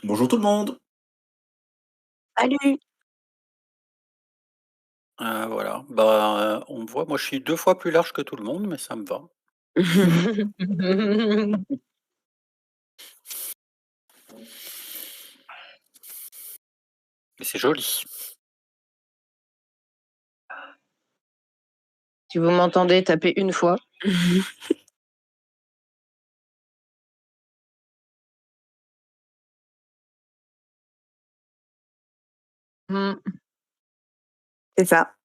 Bonjour tout le monde. Salut! Voilà, bah, on me voit, moi je suis 2 fois plus large que tout le monde, mais ça me va. Et c'est joli. Si vous m'entendez taper une fois. Mmh. C'est ça.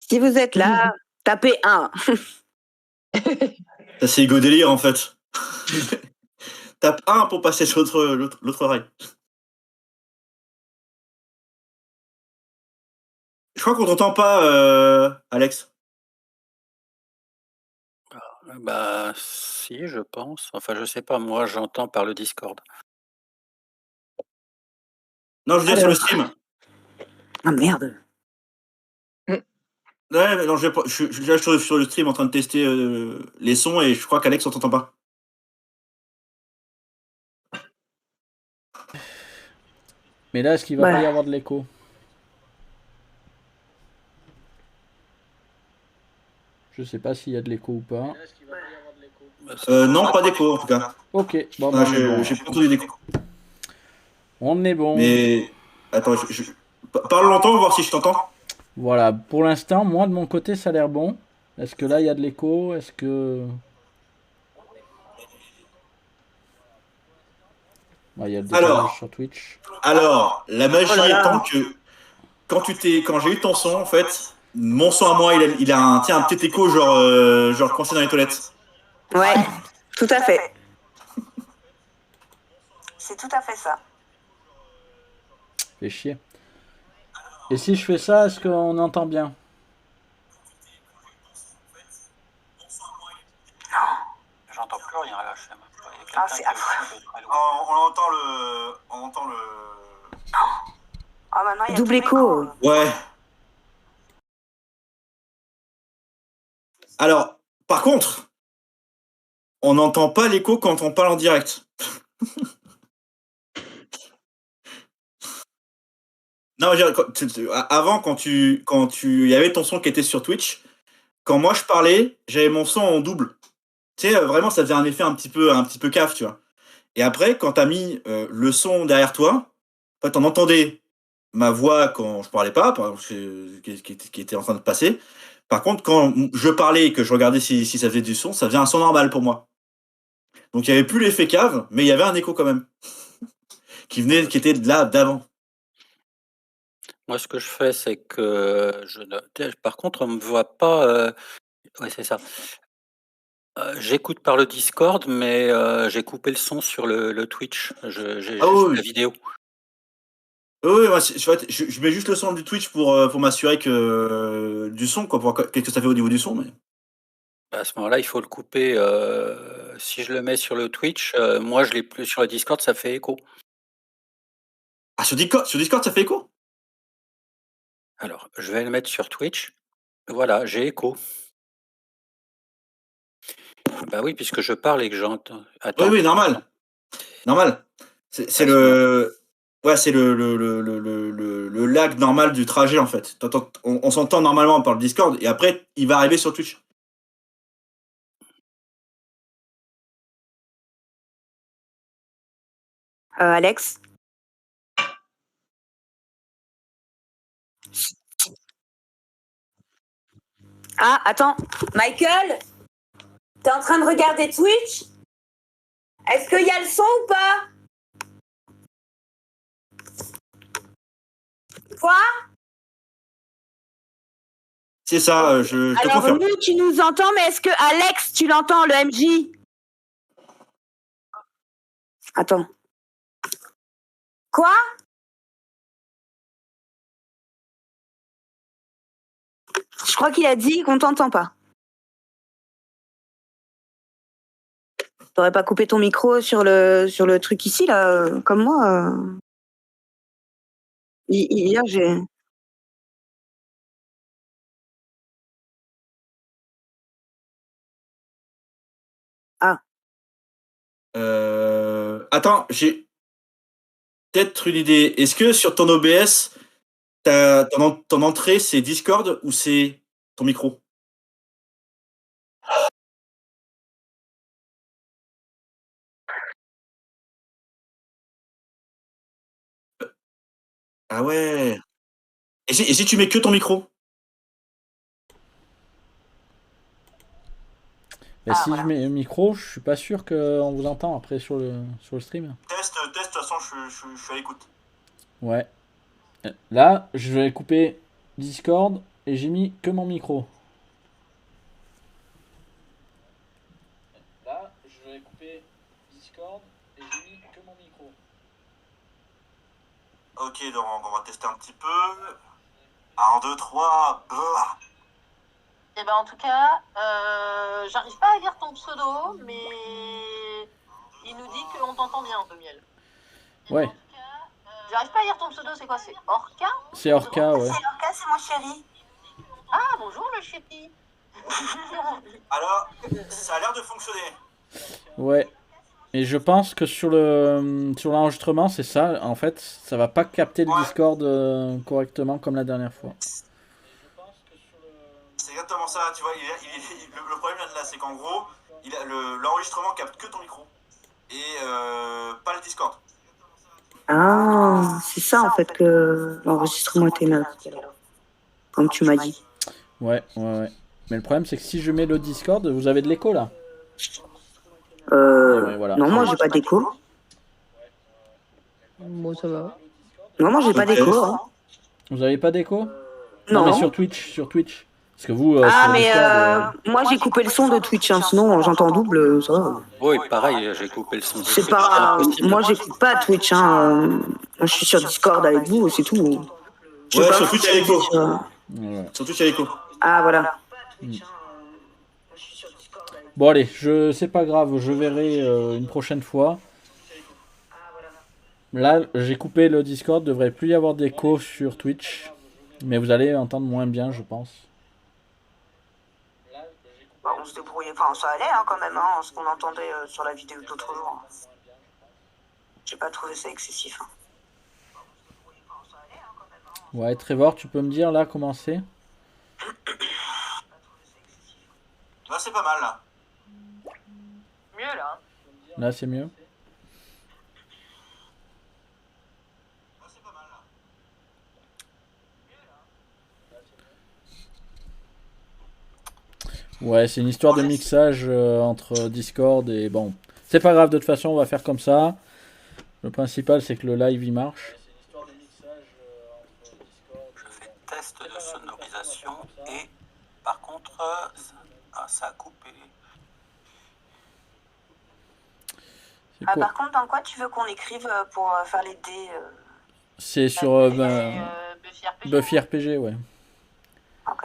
Si vous êtes là, tapez 1. Ça c'est Hugo Délire en fait. Tape 1 pour passer sur l'autre oreille. Je crois qu'on t'entend pas, Alex. Bah, si, je pense. Enfin, je sais pas, moi j'entends par le Discord. Non, je veux dire sur le Alors. stream. Ah merde! Ouais, mais non, je suis là sur le stream en train de tester, les sons et je crois qu'Alex on t'entend pas. Mais là, est-ce qu'il va pas y avoir de l'écho? Je sais pas s'il y a de l'écho ou pas. Non, pas d'écho en tout cas. Ok, bon, Ah, bah, on est bon. j'ai pas entendu d'écho. On est bon. Mais attends, parle longtemps, voir si je t'entends. Voilà, pour l'instant, moi de mon côté, ça a l'air bon. Est-ce que là, il y a de l'écho? Est-ce que... Bah, il y a le décalage sur Twitch. Alors, la magie étant que quand j'ai eu ton son, en fait, mon son à moi, il a un, tiens, un petit écho genre coincé dans les toilettes. Ouais, tout à fait. C'est tout à fait ça. Fait chier. Et si je fais ça, est-ce qu'on entend bien? J'entends plus rien là, Chem. Ah, c'est affreux. On entend le. Ah, maintenant il y a double écho. Ouais. Alors, par contre, on n'entend pas l'écho quand on parle en direct. Non, je veux dire, avant, il y avait ton son qui était sur Twitch, quand moi je parlais, j'avais mon son en double. Tu sais, vraiment, ça faisait un effet un petit peu cave, tu vois. Et après, quand t'as mis le son derrière toi, en fait, on entendait ma voix quand je parlais pas, par exemple, qui était en train de passer. Par contre, quand je parlais et que je regardais si ça faisait du son, ça faisait un son normal pour moi. Donc il y avait plus l'effet cave, mais il y avait un écho quand même, qui était de là d'avant. Moi, ce que je fais, c'est que je ne par contre, on me voit pas, ouais, c'est ça. J'écoute par le Discord, mais j'ai coupé le son sur le Twitch. J'ai Ah juste oui, la oui. vidéo. Oui, moi, je mets juste le son du Twitch pour m'assurer que du son, quoi, pour voir qu'est-ce que ça fait au niveau du son. Mais... À ce moment-là, il faut le couper, si je le mets sur le Twitch, moi je l'ai plus sur le Discord, ça fait écho. Ah, sur Discord, ça fait écho? Alors, je vais le mettre sur Twitch. Voilà, j'ai écho. Bah oui, puisque je parle et que j'entends. Oui, Attends. oui, normal. Normal. C'est À ce moment le. Ouais, c'est le lag normal du trajet en fait. On s'entend normalement par le Discord et après il va arriver sur Twitch. Alex? Ah, attends. Michael? T'es en train de regarder Twitch? Est-ce qu'il y a le son ou pas? Quoi? C'est ça, je te Alors confirme. nous, tu nous entends, mais est-ce que Alex, tu l'entends, le MJ? Attends. Quoi? Je crois qu'il a dit qu'on t'entend pas. T'aurais pas coupé ton micro sur le truc ici, là, comme moi? Hier, j'ai... Ah. Attends, j'ai peut-être une idée. Est-ce que sur ton OBS, ton entrée, c'est Discord ou c'est ton micro? Ah ouais. Et si tu mets que ton micro? Mais si je mets le micro, je suis pas sûr qu'on vous entend après sur le stream. Test, de toute façon, je suis à l'écoute. Ouais. Là, je vais couper Discord et j'ai mis que mon micro. Là, je vais couper Discord et j'ai mis que mon micro. Ok, donc on va tester un petit peu. 1, 2, 3. Et ben en tout cas, j'arrive pas à lire ton pseudo, mais il nous dit qu'on t'entend bien, de miel. Ouais. J'arrive pas à lire ton pseudo, c'est quoi? C'est Orca? C'est Orca, ouais. C'est Orca, c'est mon chéri. Ah, bonjour le chéri. Alors, ça a l'air de fonctionner. Ouais. Et je pense que sur l'enregistrement, c'est ça. En fait, ça va pas capter le Ouais. Discord correctement comme la dernière fois. C'est exactement ça, tu vois. Le problème là, c'est qu'en gros, l'enregistrement capte que ton micro et pas le Discord. Ah, c'est ça en fait que l'enregistrement était mal. Comme tu m'as dit. Ouais. Mais le problème, c'est que si je mets le Discord, vous avez de l'écho là. Ouais, voilà. Non, moi j'ai pas d'écho. Moi, ça va. Non, moi j'ai pas d'écho. Hein. Vous avez pas d'écho? Non. mais sur Twitch. Parce que vous. Ah, sur mais Discord, moi j'ai coupé le son de Twitch, hein, sinon j'entends double, ça va. Oui, pareil, j'ai coupé le son. C'est pas. Moi j'écoute pas Twitch, hein. Moi je suis sur Discord avec vous, c'est tout. Je sais Ouais, pas, sur Twitch, il y a l'écho. Ouais. Sur Twitch, il y a l'écho. Ah, voilà. Bon, allez, c'est pas grave, je verrai une prochaine fois. Là, j'ai coupé le Discord, devrait plus y avoir d'écho sur Twitch. Mais vous allez entendre moins bien, je pense. Bah, on se débrouillait, enfin ça allait hein, quand même, hein, ce qu'on entendait sur la vidéo de l'autre jour. J'ai pas trouvé ça excessif. Hein. Ouais, Trevor, tu peux me dire là comment c'est? Là, c'est pas mal là. Mieux là. Là, c'est mieux. Là, c'est pas mal là. Ouais, c'est une histoire de mixage entre Discord et bon. C'est pas grave, de toute façon, on va faire comme ça. Le principal, c'est que le live il marche. Je fais test de sonorisation et par contre, ça a coupé. C'est Ah, quoi? par contre, dans quoi tu veux qu'on écrive pour faire les dés C'est sur Buffy RPG. Buffy RPG, ouais. Ok.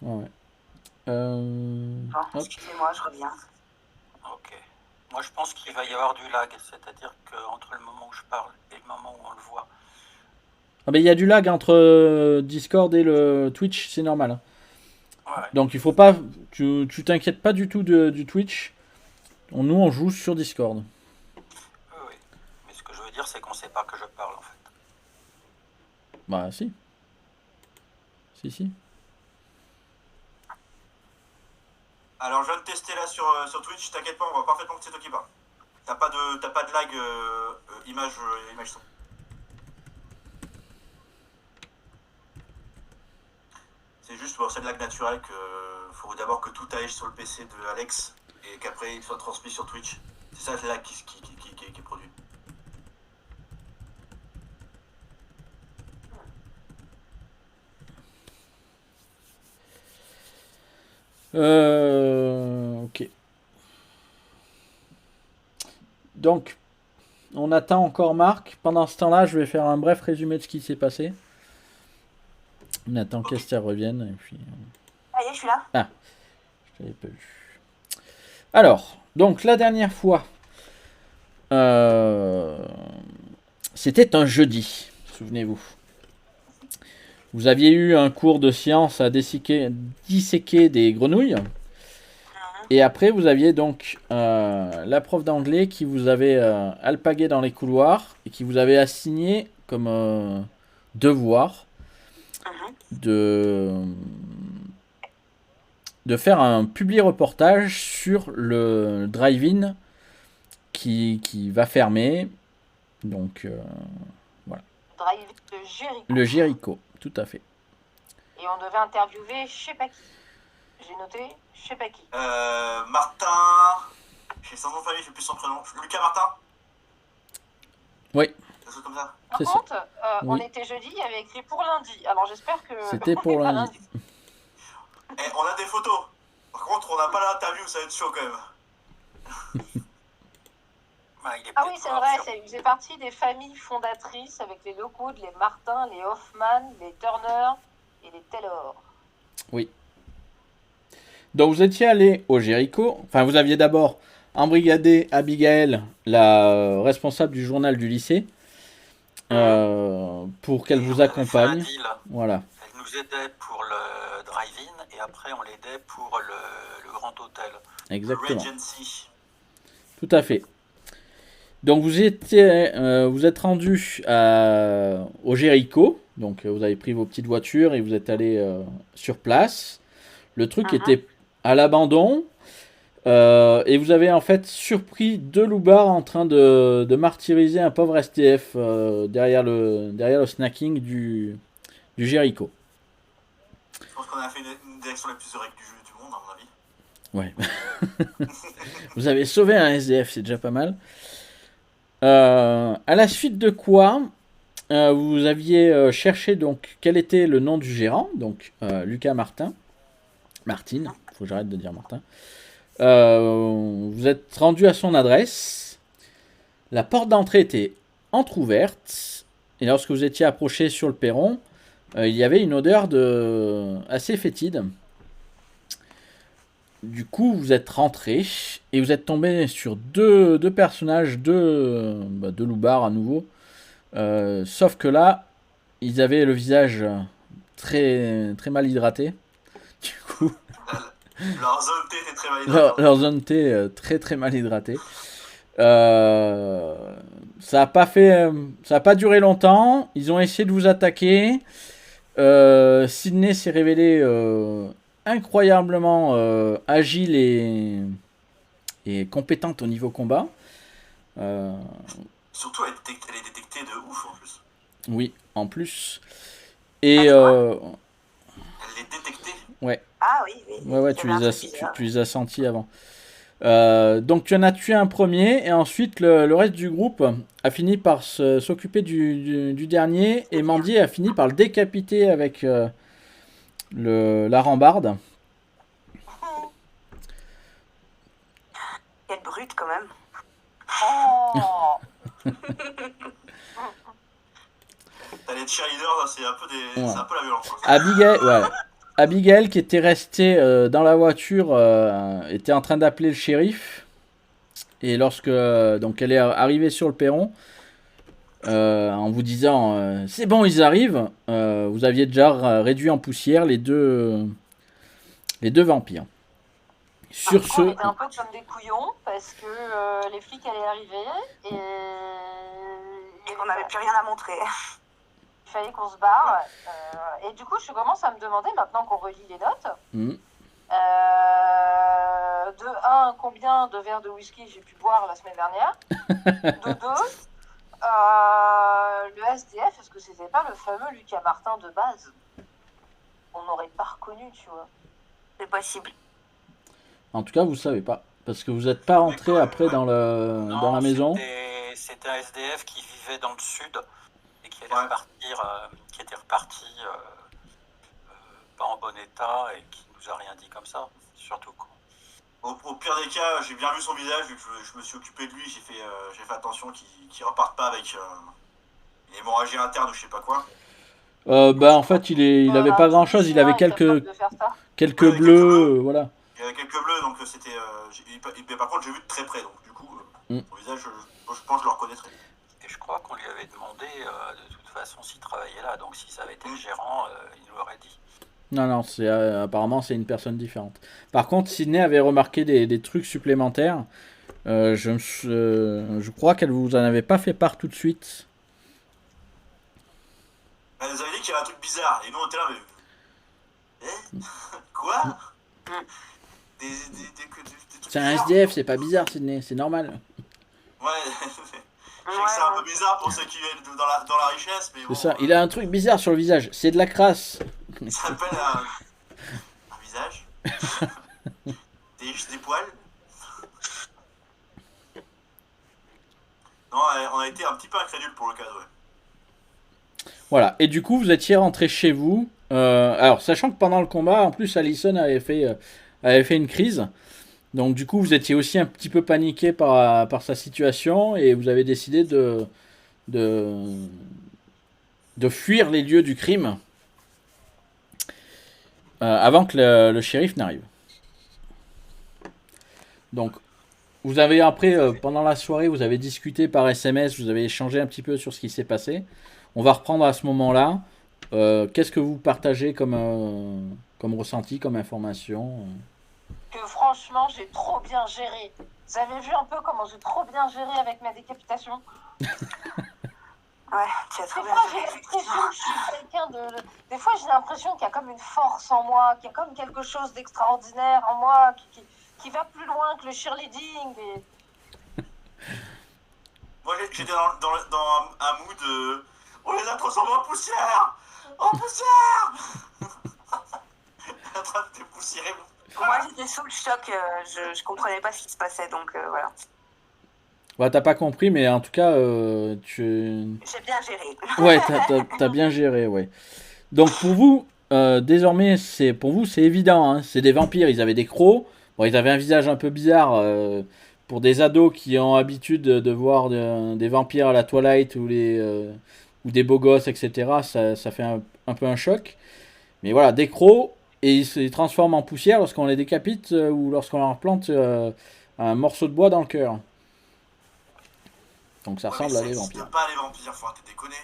Ouais. Bon, Hop. excusez-moi, je reviens. Ok. Moi, je pense qu'il va y avoir du lag, c'est-à-dire qu'entre le moment où je parle et le moment où on le voit. Ah, mais il y a du lag entre Discord et le Twitch, c'est normal. Ouais. Donc il faut pas. Tu t'inquiètes pas du tout du Twitch. Nous, on joue sur Discord. Oui. Mais ce que je veux dire, c'est qu'on sait pas que je parle en fait. Bah, si. Si. Alors, je viens de tester là sur Twitch, t'inquiète pas, on voit parfaitement que c'est toi qui parles. T'as pas de lag image son. C'est juste c'est de lag naturel que faut d'abord que tout aille sur le PC de Alex et qu'après il soit transmis sur Twitch. C'est ça le lag qui est produit. Ok. Donc, on attend encore Marc. Pendant ce temps-là, je vais faire un bref résumé de ce qui s'est passé. On attend qu'Esther revienne. Et puis... Ça y est, je suis là. Je t'avais pas vu. Alors, donc la dernière fois, c'était un jeudi, souvenez-vous. Vous aviez eu un cours de science à disséquer des grenouilles. Et après, vous aviez donc la prof d'anglais qui vous avait alpagué dans les couloirs et qui vous avait assigné comme devoir de faire un publi-reportage sur le drive-in qui va fermer. Donc, Drive de Jéricho. le Jéricho, tout à fait. Et on devait interviewer je sais pas qui. J'ai noté je sais pas qui. Martin. J'ai son nom de famille, je sais plus son prénom. Lucas Martin. Oui. Quelque chose comme ça. Par C'est ça. contre, on Oui. était jeudi, il y avait écrit pour lundi. Alors j'espère que. C'était pour pas lundi. On a des photos. Par contre, on n'a pas l'interview, ça va être chaud quand même. Ah oui, c'est vrai, il faisait partie des familles fondatrices avec les locaux de les Martin, les Hoffman, les Turner et les Taylor. Oui. Donc vous étiez allé au Jéricho. Enfin, vous aviez d'abord embrigadé Abigail, la responsable du journal du lycée, pour qu'elle vous accompagne. Voilà. Elle nous aidait pour le drive-in et après on l'aidait pour le grand hôtel. Exactement. Regency. Tout à fait. Donc vous êtes rendu au Jéricho. Donc vous avez pris vos petites voitures et vous êtes allé sur place. Le truc était à l'abandon. Et vous avez en fait surpris deux loupards en train de martyriser un pauvre STF derrière le snacking du Jéricho. Je pense qu'on a fait une direction la plus directe du monde, à mon avis. Ouais. Vous avez sauvé un SDF, c'est déjà pas mal. À la suite de quoi, vous aviez cherché donc quel était le nom du gérant, donc Lucas Martin. Martine, faut que j'arrête de dire Martin. Vous êtes rendu à son adresse. La porte d'entrée était entrouverte. Et lorsque vous étiez approché sur le perron, il y avait une odeur assez fétide. Du coup, vous êtes rentré et vous êtes tombé sur deux personnages, deux loupards à nouveau. Sauf que là, ils avaient le visage très, très mal hydraté. Du coup, Leur zone T était très mal hydratée. leur zone T très très mal hydratée. Ça a pas duré longtemps. Ils ont essayé de vous attaquer. Sydney s'est révélée incroyablement agile et compétente au niveau combat. Surtout, elle est détectée de ouf en plus. Oui, en plus. Et Elle est détectée. ouais. Ah oui, oui. Ouais, tu les as sentis avant. Donc tu en as tué un premier et ensuite le reste du groupe a fini par s'occuper du dernier et Mandy a fini par le décapiter avec la rambarde. Quelle brute quand même. Oh. T'as les cheerleaders, c'est un peu la violence. Abigail qui était restée dans la voiture était en train d'appeler le shérif et lorsque donc elle est arrivée sur le perron en vous disant c'est bon ils arrivent, vous aviez déjà réduit en poussière les deux vampires. Sur ce, On était un peu comme des couillons parce que les flics allaient arriver et On n'avait plus rien à montrer. il fallait qu'on se barre. Et du coup, je commence à me demander, maintenant qu'on relit les notes, de 1, combien de verres de whisky j'ai pu boire la semaine dernière. De 2, le SDF, est-ce que c'était pas le fameux Lucas Martin de base? On n'aurait pas reconnu, tu vois. C'est possible. en tout cas vous savez pas parce que vous n'êtes pas rentré après dans la maison. C'était un SDF qui vivait dans le sud et qui allait Ouais. repartir, qui était reparti pas en bon état et qui nous a rien dit comme ça, surtout quoi. Au pire des cas, j'ai bien vu son visage, vu que je me suis occupé de lui, j'ai fait attention qu'il reparte pas avec une hémorragie interne ou je sais pas quoi. En fait il avait pas grand chose, il avait quelques De faire ça. Ouais, bleus, voilà. Il y avait quelques bleus, donc c'était. Mais par contre, j'ai vu de très près, donc du coup, son visage, je pense que je le reconnaîtrais. Et je crois qu'on lui avait demandé de toute façon s'il travaillait là, donc si ça avait été le gérant, il nous l'aurait dit. Non, apparemment c'est une personne différente. Par contre, Sydney avait remarqué des trucs supplémentaires. Je crois qu'elle vous en avait pas fait part tout de suite. Elle nous avait dit qu'il y avait un truc bizarre, et nous on était là, mais. Quoi? Des trucs C'est un bizarres. SDF, c'est pas bizarre, Sydney, c'est normal. Ouais, je sais que c'est un peu bizarre pour ceux qui vivent dans la richesse, mais bon. C'est ça, il a un truc bizarre sur le visage, c'est de la crasse. Ça s'appelle un visage. des poils. Non, on a été un petit peu incrédule pour le cas, ouais. Voilà, et du coup, vous étiez rentré chez vous. Alors, sachant que pendant le combat, en plus, Allison avait fait une crise. Donc, du coup, vous étiez aussi un petit peu paniqué par sa situation et vous avez décidé de fuir les lieux du crime avant que le shérif n'arrive. Donc, vous avez après, pendant la soirée, vous avez discuté par SMS, vous avez échangé un petit peu sur ce qui s'est passé. On va reprendre à ce moment-là. Qu'est-ce que vous partagez comme ressenti, comme information Que franchement, j'ai trop bien géré. Vous avez vu un peu comment j'ai trop bien géré avec ma décapitation? Ouais, tu as Des très bien fois, j'ai fait. l'impression que je suis quelqu'un de... Des fois, j'ai l'impression qu'il y a comme une force en moi, qu'il y a comme quelque chose d'extraordinaire en moi, qui va plus loin que le cheerleading. Et... Moi j'étais dans un mood. On les a transformés en poussière! En poussière! En train de dépoussiérer. Moi, j'étais sous le choc. Je comprenais pas ce qui se passait, donc voilà. Ouais, t'as pas compris, mais en tout cas, J'ai bien géré. Ouais, t'as bien géré, ouais. Donc pour vous, désormais, pour vous, c'est évident, hein, c'est des vampires. Ils avaient des crocs. Bon, ils avaient un visage un peu bizarre pour des ados qui ont l'habitude de voir des vampires à la Twilight ou des beaux gosses, etc. Ça fait un peu un choc. Mais voilà, des crocs, et ils se transforment en poussière lorsqu'on les décapite ou lorsqu'on leur plante un morceau de bois dans le cœur. Donc ça ressemble à des vampires. Pas les vampires, faut arrêter de déconner.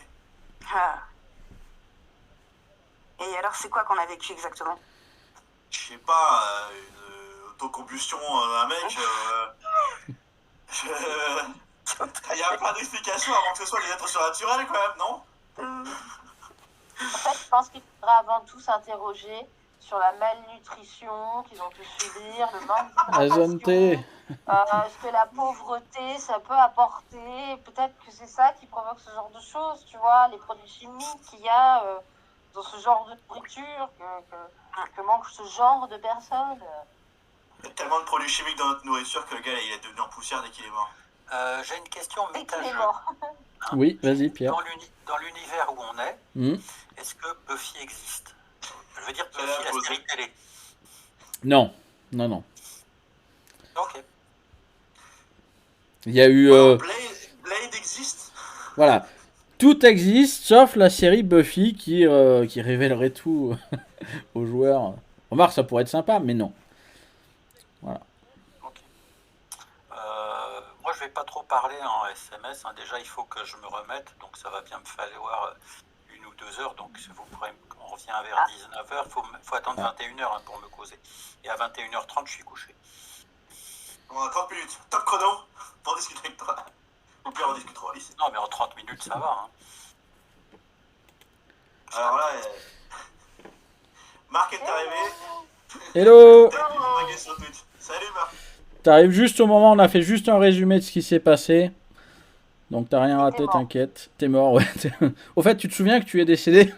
Ah. Et alors, c'est quoi qu'on a vécu exactement? Je sais pas, une autocombustion d'un mec. Il y a plein d'explications avant que ce soit des êtres surnaturels quand même, non? En fait, je pense qu'il faudra avant tout s'interroger sur la malnutrition qu'ils ont pu subir, le manque La zone T. ce que la pauvreté, ça peut apporter. Peut-être que c'est ça qui provoque ce genre de choses, tu vois, les produits chimiques qu'il y a dans ce genre de nourriture, que mange ce genre de personnes. Il y a tellement de produits chimiques dans notre nourriture que le gars il est devenu en poussière dès qu'il est mort. J'ai une question Et qu'il est méta-jeu. mort. Oui, vas-y, Pierre. Dans l'univers où on est, est-ce que Buffy existe? Je veux dire Buffy, la série télé. Non. Ok. Il y a eu... Blade existe. Voilà. Tout existe, sauf la série Buffy qui révélerait tout aux joueurs. Remarque, ça pourrait être sympa, mais non. Voilà. Ok. Moi, je vais pas trop parler en SMS. Hein. Déjà, il faut que je me remette, donc ça va bien me falloir 1 ou 2 heures. Donc, on revient vers 19h. Faut attendre 21h hein, pour me causer. Et à 21h30, je suis couché. On a 30 minutes. Top chrono pour discuter avec toi. Ou puis on discutera ici. Non, mais en 30 minutes, ça va. Hein. Alors là, Marc est arrivé. Hello. Sur Twitch. Salut Marc. T'arrives juste au moment, on a fait juste un résumé de ce qui s'est passé. Donc t'as rien raté, t'inquiète. T'es mort, ouais. Au fait, tu te souviens que tu es décédé?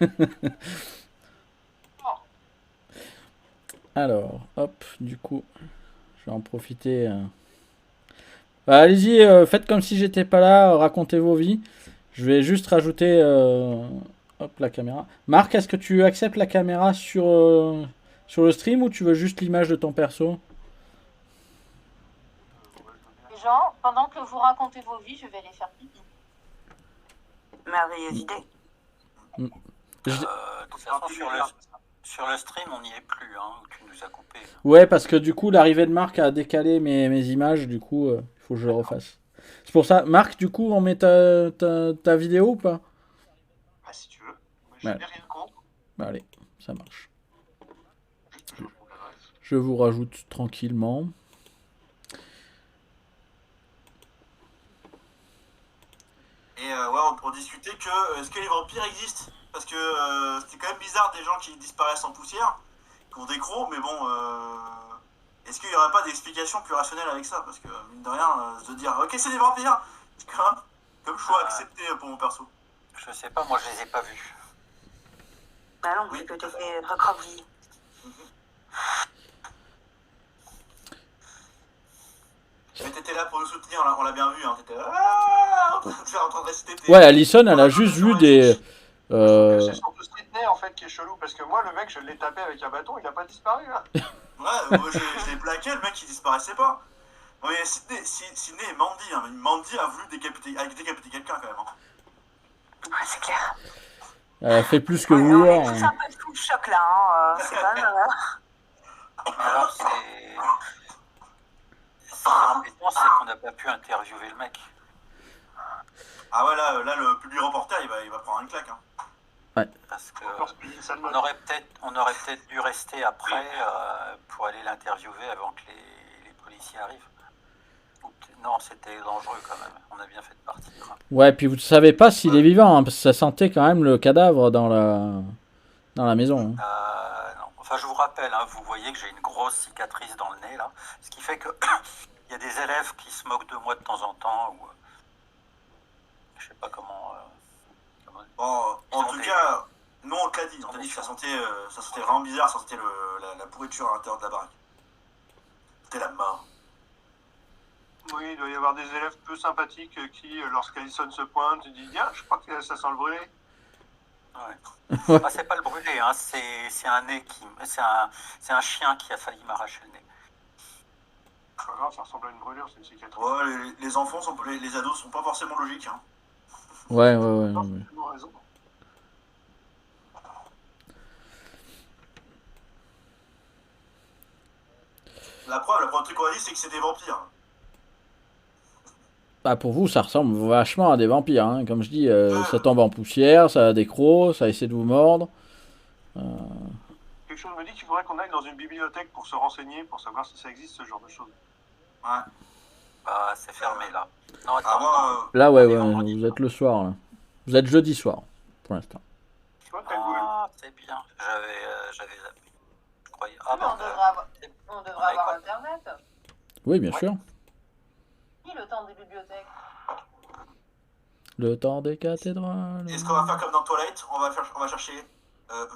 Alors, hop, du coup, je vais en profiter. Bah, allez-y, faites comme si j'étais pas là, racontez vos vies. Je vais juste rajouter hop, la caméra. Marc, est-ce que tu acceptes la caméra sur le stream ou tu veux juste l'image de ton perso? Les gens, pendant que vous racontez vos vies, je vais aller faire pipi. Merveilleuse idée. De toute façon, sur le stream, on n'y est plus, hein, où tu nous as coupé. Ouais, parce que du coup, l'arrivée de Marc a décalé mes images, du coup, il faut que je le refasse. C'est pour ça, Marc, du coup, on met ta vidéo ou pas? Ah, si tu veux. Moi, je n'ai rien contre. Bah, allez, ça marche. Je vous rajoute tranquillement. Et ouais, on discutait que est-ce que les vampires existent? Parce que c'était quand même bizarre des gens qui disparaissent en poussière, qui ont des crocs, mais bon, est-ce qu'il n'y aurait pas d'explication plus rationnelle avec ça? Parce que mine de rien, se dire ok, c'est des vampires, c'est quand même comme choix accepté pour mon perso. Je sais pas, moi je les ai pas vus. Bah non, Oui, parce que tout à t'es fait. fait recroqueviller. Mais t'étais là pour nous soutenir, on l'a bien vu, hein, t'étais là, en train de réciter tes... Ouais, Alison, elle a juste vu des. C'est surtout Sydney en fait qui est chelou parce que moi le mec je l'ai tapé avec un bâton, il a pas disparu là. Ouais, moi je l'ai plaqué, le mec il disparaissait pas. Non, mais Sydney et Mandy, hein, mais Mandy a voulu décapiter quelqu'un quand même. Hein. Ouais, c'est clair. Elle a fait plus que Ouais, on vouloir. est tous un peu sous le choc là, hein. C'est quand même. Alors c'est. Ce qui est embêtant, c'est qu'on n'a pas pu interviewer le mec. Ah ouais, là le public reporter il va prendre une claque. Hein. Parce que Encore Speedy Salmon. on aurait peut-être dû rester après pour aller l'interviewer avant que les policiers arrivent. Non, c'était dangereux quand même. On a bien fait de partir. Ouais, puis vous ne savez pas s'il est vivant, hein, parce que ça sentait quand même le cadavre dans la maison. Hein. Non. Enfin, je vous rappelle, hein, vous voyez que j'ai une grosse cicatrice dans le nez là, ce qui fait que il y a des élèves qui se moquent de moi de temps en temps. Ou, je sais pas comment. Bon, en tout cas, nous on te l'a dit, on t'a dit que ça sentait vraiment bizarre, ça sentait la pourriture à l'intérieur de la baraque. C'était la mort. Oui, il doit y avoir des élèves peu sympathiques qui, lorsqu'Alison se pointe, disent tiens, je crois que ça sent le brûlé. Ouais. Ah, c'est pas le brûlé, hein, c'est un nez c'est un chien qui a failli m'arracher le nez. C'est pas grave, ça ressemble à une brûlure, c'est une cicatrice. Ouais, les enfants, les ados sont pas forcément logiques. Hein. Ouais. Non, c'est tellement raison. La preuve, le truc qu'on a dit, c'est que c'est des vampires. Bah, pour vous, ça ressemble vachement à des vampires. Hein. Comme je dis, ça tombe en poussière, ça a des crocs, ça essaie de vous mordre. Quelque chose me dit qu'il faudrait qu'on aille dans une bibliothèque pour se renseigner, pour savoir si ça existe ce genre de choses. Ouais. Bah, c'est fermé là. Non, attends. Ah, moi, Là, ouais, vendredi. vous êtes le soir. Là. Vous êtes jeudi soir, pour l'instant. Toi, t'as le goût. Ah, c'est bien. J'avais zappé. Je croyais. Ah, Mais on devrait avoir internet. Oui, bien Ouais. sûr. Qui le temps des bibliothèques? Le temps des cathédrales. est-ce qu'on va faire comme dans Twilight? On va chercher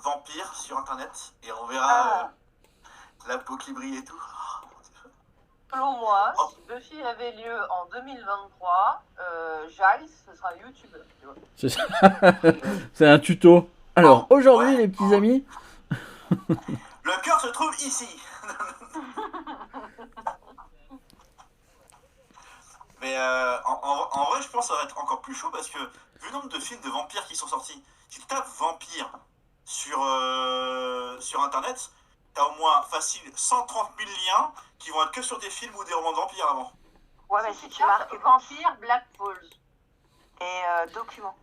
vampire sur internet et on verra la peau qui brille et tout. Selon moi, si Buffy avait lieu en 2023, Giles, ce sera YouTube. Tu vois. C'est ça. C'est un tuto. Alors, aujourd'hui, les petits amis. Le cœur se trouve ici. Mais en vrai, je pense que ça va être encore plus chaud parce que, vu le nombre de films de vampires qui sont sortis, si tu tapes vampire sur internet, t'as au moins facile 130 000 liens qui vont être que sur des films ou des romans de vampires avant. Ouais, mais si tu marques Vampire Black Falls. et documents.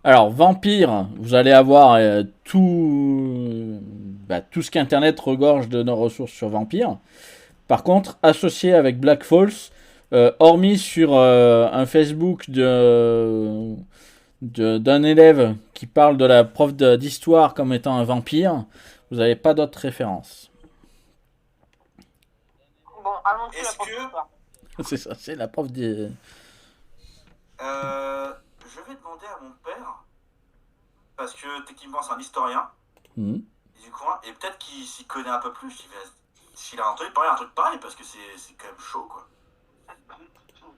Alors, Vampire, vous allez avoir tout ce qu'Internet regorge de nos ressources sur Vampire. Par contre, associé avec Black Falls, hormis sur un Facebook d'un élève qui parle de la prof d'histoire comme étant un vampire, vous n'avez pas d'autres références. Bon, allons-y la Est-ce prochaine que- fois. C'est ça, c'est la prof des... Je vais demander à mon père, parce que techniquement c'est un historien Mhm. du coin, et peut-être qu'il s'y connaît un peu plus, s'il a entendu parler d'un truc pareil, parce que c'est quand même chaud quoi.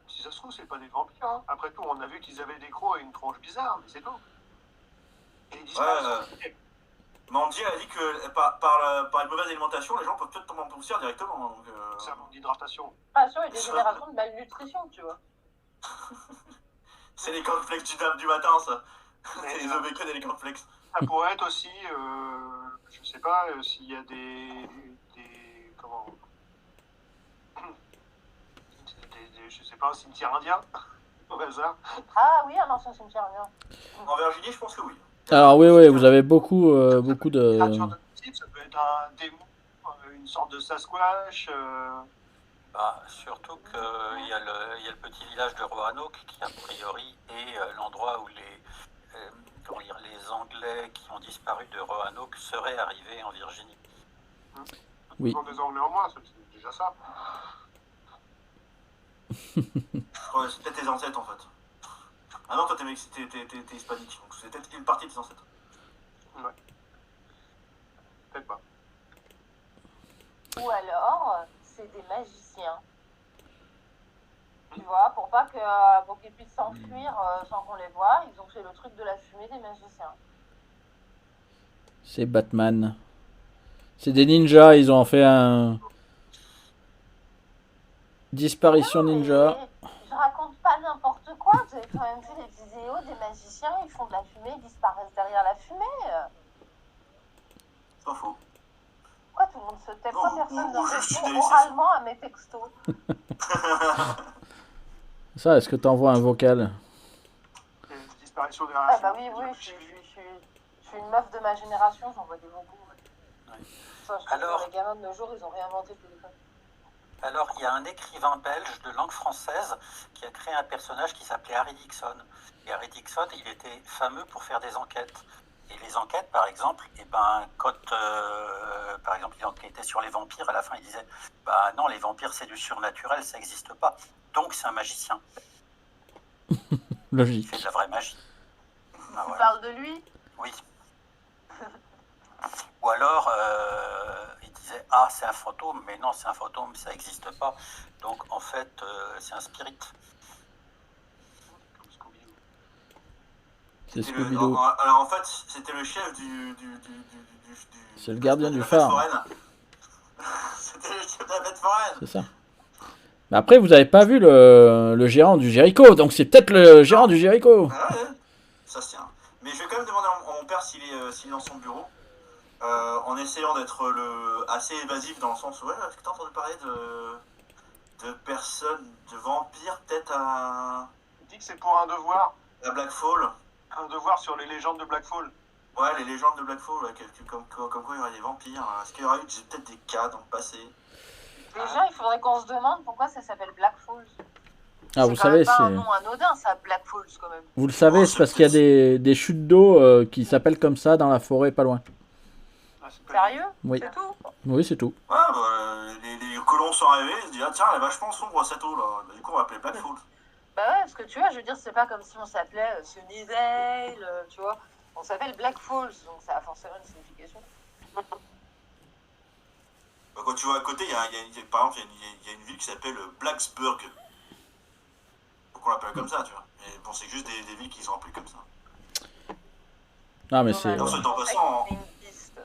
Si ça se trouve, c'est pas des vampires. Hein. Après tout, on a vu qu'ils avaient des crocs et une tronche bizarre, mais c'est tout. Et ils disparaissent. Mandy a dit que par une mauvaise alimentation, les gens peuvent peut-être tomber en poussière directement. Donc, C'est un manque d'hydratation. Pas sûr, il y a des générations de malnutrition, tu vois. c'est les cornflakes du matin, ça. C'est les œufs bacon et les cornflakes. Ça pourrait être aussi, je sais pas, s'il y a des comment, je sais pas, un cimetière indien, au hasard. Ah oui, un ancien cimetière indien. En Virginie, je pense que oui. Alors oui, vous avez beaucoup de... Créature de type, ça peut être un démon, une sorte de Sasquatch. Bah, surtout qu'il y a le petit village de Roanoke qui, a priori, est l'endroit où comment dire, les Anglais qui ont disparu de Roanoke seraient arrivés en Virginie. Oui. Toujours des Anglais en moins, c'est déjà ça. Ouais, c'est peut-être tes ancêtres en fait. Ah non, toi t'es hispanique, donc c'est peut-être une partie de tes ancêtres. Ouais. Peut-être pas. Ou alors, c'est des magiciens. Tu vois, pour qu'ils puissent s'enfuir sans qu'on les voie, ils ont fait le truc de la fumée des magiciens. C'est Batman. C'est des ninjas, ils ont fait un... Disparition Non, ninja. mais je raconte pas n'importe quoi. Vous avez quand même vu les vidéos des magiciens, ils font de la fumée, ils disparaissent derrière la fumée. C'est pas faux. Pourquoi tout le monde se tait? Non, Pourquoi personne ou ne juste répond une oralement à mes textos? Ça, est-ce que t'envoies un vocal? Il y a une disparition derrière Ah la bah fumée. oui, je suis une meuf de ma génération, j'envoie des vocaux. Ouais. Ça, je trouve Alors- que les gamins de nos jours, ils ont réinventé le téléphone. Alors, il y a un écrivain belge de langue française qui a créé un personnage qui s'appelait Harry Dixon. Et Harry Dixon, il était fameux pour faire des enquêtes. Et les enquêtes, par exemple, quand par exemple, il enquêtait sur les vampires, à la fin, il disait bah non, les vampires, c'est du surnaturel, ça n'existe pas. Donc, c'est un magicien. Il Logique. fait de la vraie magie. Ah, Tu voilà. parles de lui? Oui. Ou alors, il disait ah, c'est un fantôme, mais non, c'est un fantôme, ça n'existe pas. Donc, en fait, c'est un spirit. Comme Scooby-Doo. C'est C'était le- Scooby-Doo. Alors en fait, c'était le chef C'est le gardien de du la fête phare. foraine. C'était le chef de la fête foraine. C'est ça. Mais après, vous avez pas vu le gérant du Jericho, donc c'est peut-être le gérant du Jericho. Ah ouais, ça se tient. Mais je vais quand même demander à mon père s'il est dans son bureau, en essayant d'être assez évasif dans le sens où, ouais, est-ce que t'as entendu parler de personnes, de vampires, peut-être à Il dit que c'est pour un devoir. Blackfall. Un devoir sur les légendes de Blackfall. Ouais, les légendes de Blackfall, ouais, comme quoi il y aurait des vampires. Est-ce qu'il y aurait eu peut-être des cas dans le passé? Déjà, il faudrait qu'on se demande pourquoi ça s'appelle Black Falls. Ah, vous C'est quand même savez, pas un c'est... nom anodin, ça, Black Falls, quand même. Vous le savez, c'est parce qu'il y a des chutes d'eau qui s'appellent comme ça dans la forêt pas loin. Ah, c'est pas- Sérieux? Oui. C'est tout? Oui, c'est tout. Ouais, bah, les colons sont arrivés, ils se disent, ah tiens, elle est vachement sombre cette eau là. Bah, du coup, on va appeler Blackfall. Bah ouais, parce que tu vois, je veux dire, c'est pas comme si on s'appelait Sunnydale, tu vois. On s'appelle Black Falls, donc ça a forcément une signification. Bah, quand tu vois à côté, par exemple, il y a une ville qui s'appelle Blacksburg. Donc on l'appelle comme ça, tu vois. Mais bon, c'est juste des villes qui sont appelées comme ça. Non, mais Dommage. Non, c'est... c'est en passant. C'est une piste.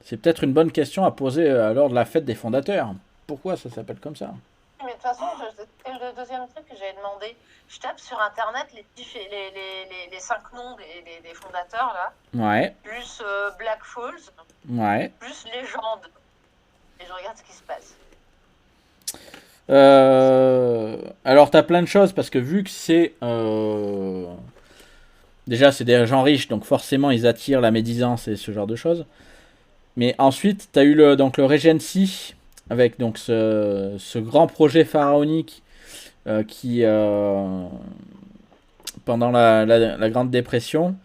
C'est peut-être une bonne question à poser lors de la fête des fondateurs. Pourquoi ça s'appelle comme ça? Mais de toute façon, c'était le deuxième truc que j'avais demandé. Je tape sur internet les 5 noms des fondateurs, là, Ouais, plus Black Falls, ouais. plus légende. Et je regarde ce qui se passe. Alors, t'as plein de choses parce que vu que c'est... Déjà, c'est des gens riches, donc forcément, ils attirent la médisance et ce genre de choses. Mais ensuite, t'as eu donc le Regency, avec donc ce grand projet pharaonique qui, pendant la Grande Dépression,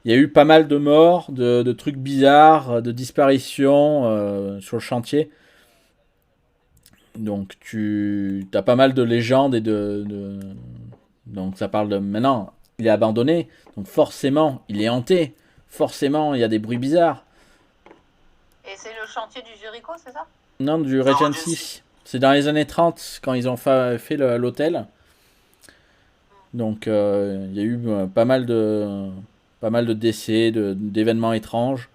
il y a eu pas mal de morts, de trucs bizarres, de disparitions sur le chantier. Donc tu as pas mal de légendes et donc ça parle de... Maintenant, il est abandonné, donc forcément, il est hanté. Forcément, il y a des bruits bizarres. Et c'est le chantier du Jericho, c'est ça? Non, du Regency. C'est dans les années 30, quand ils ont fait l'hôtel. Donc, il y a eu pas mal de décès, d'événements étranges.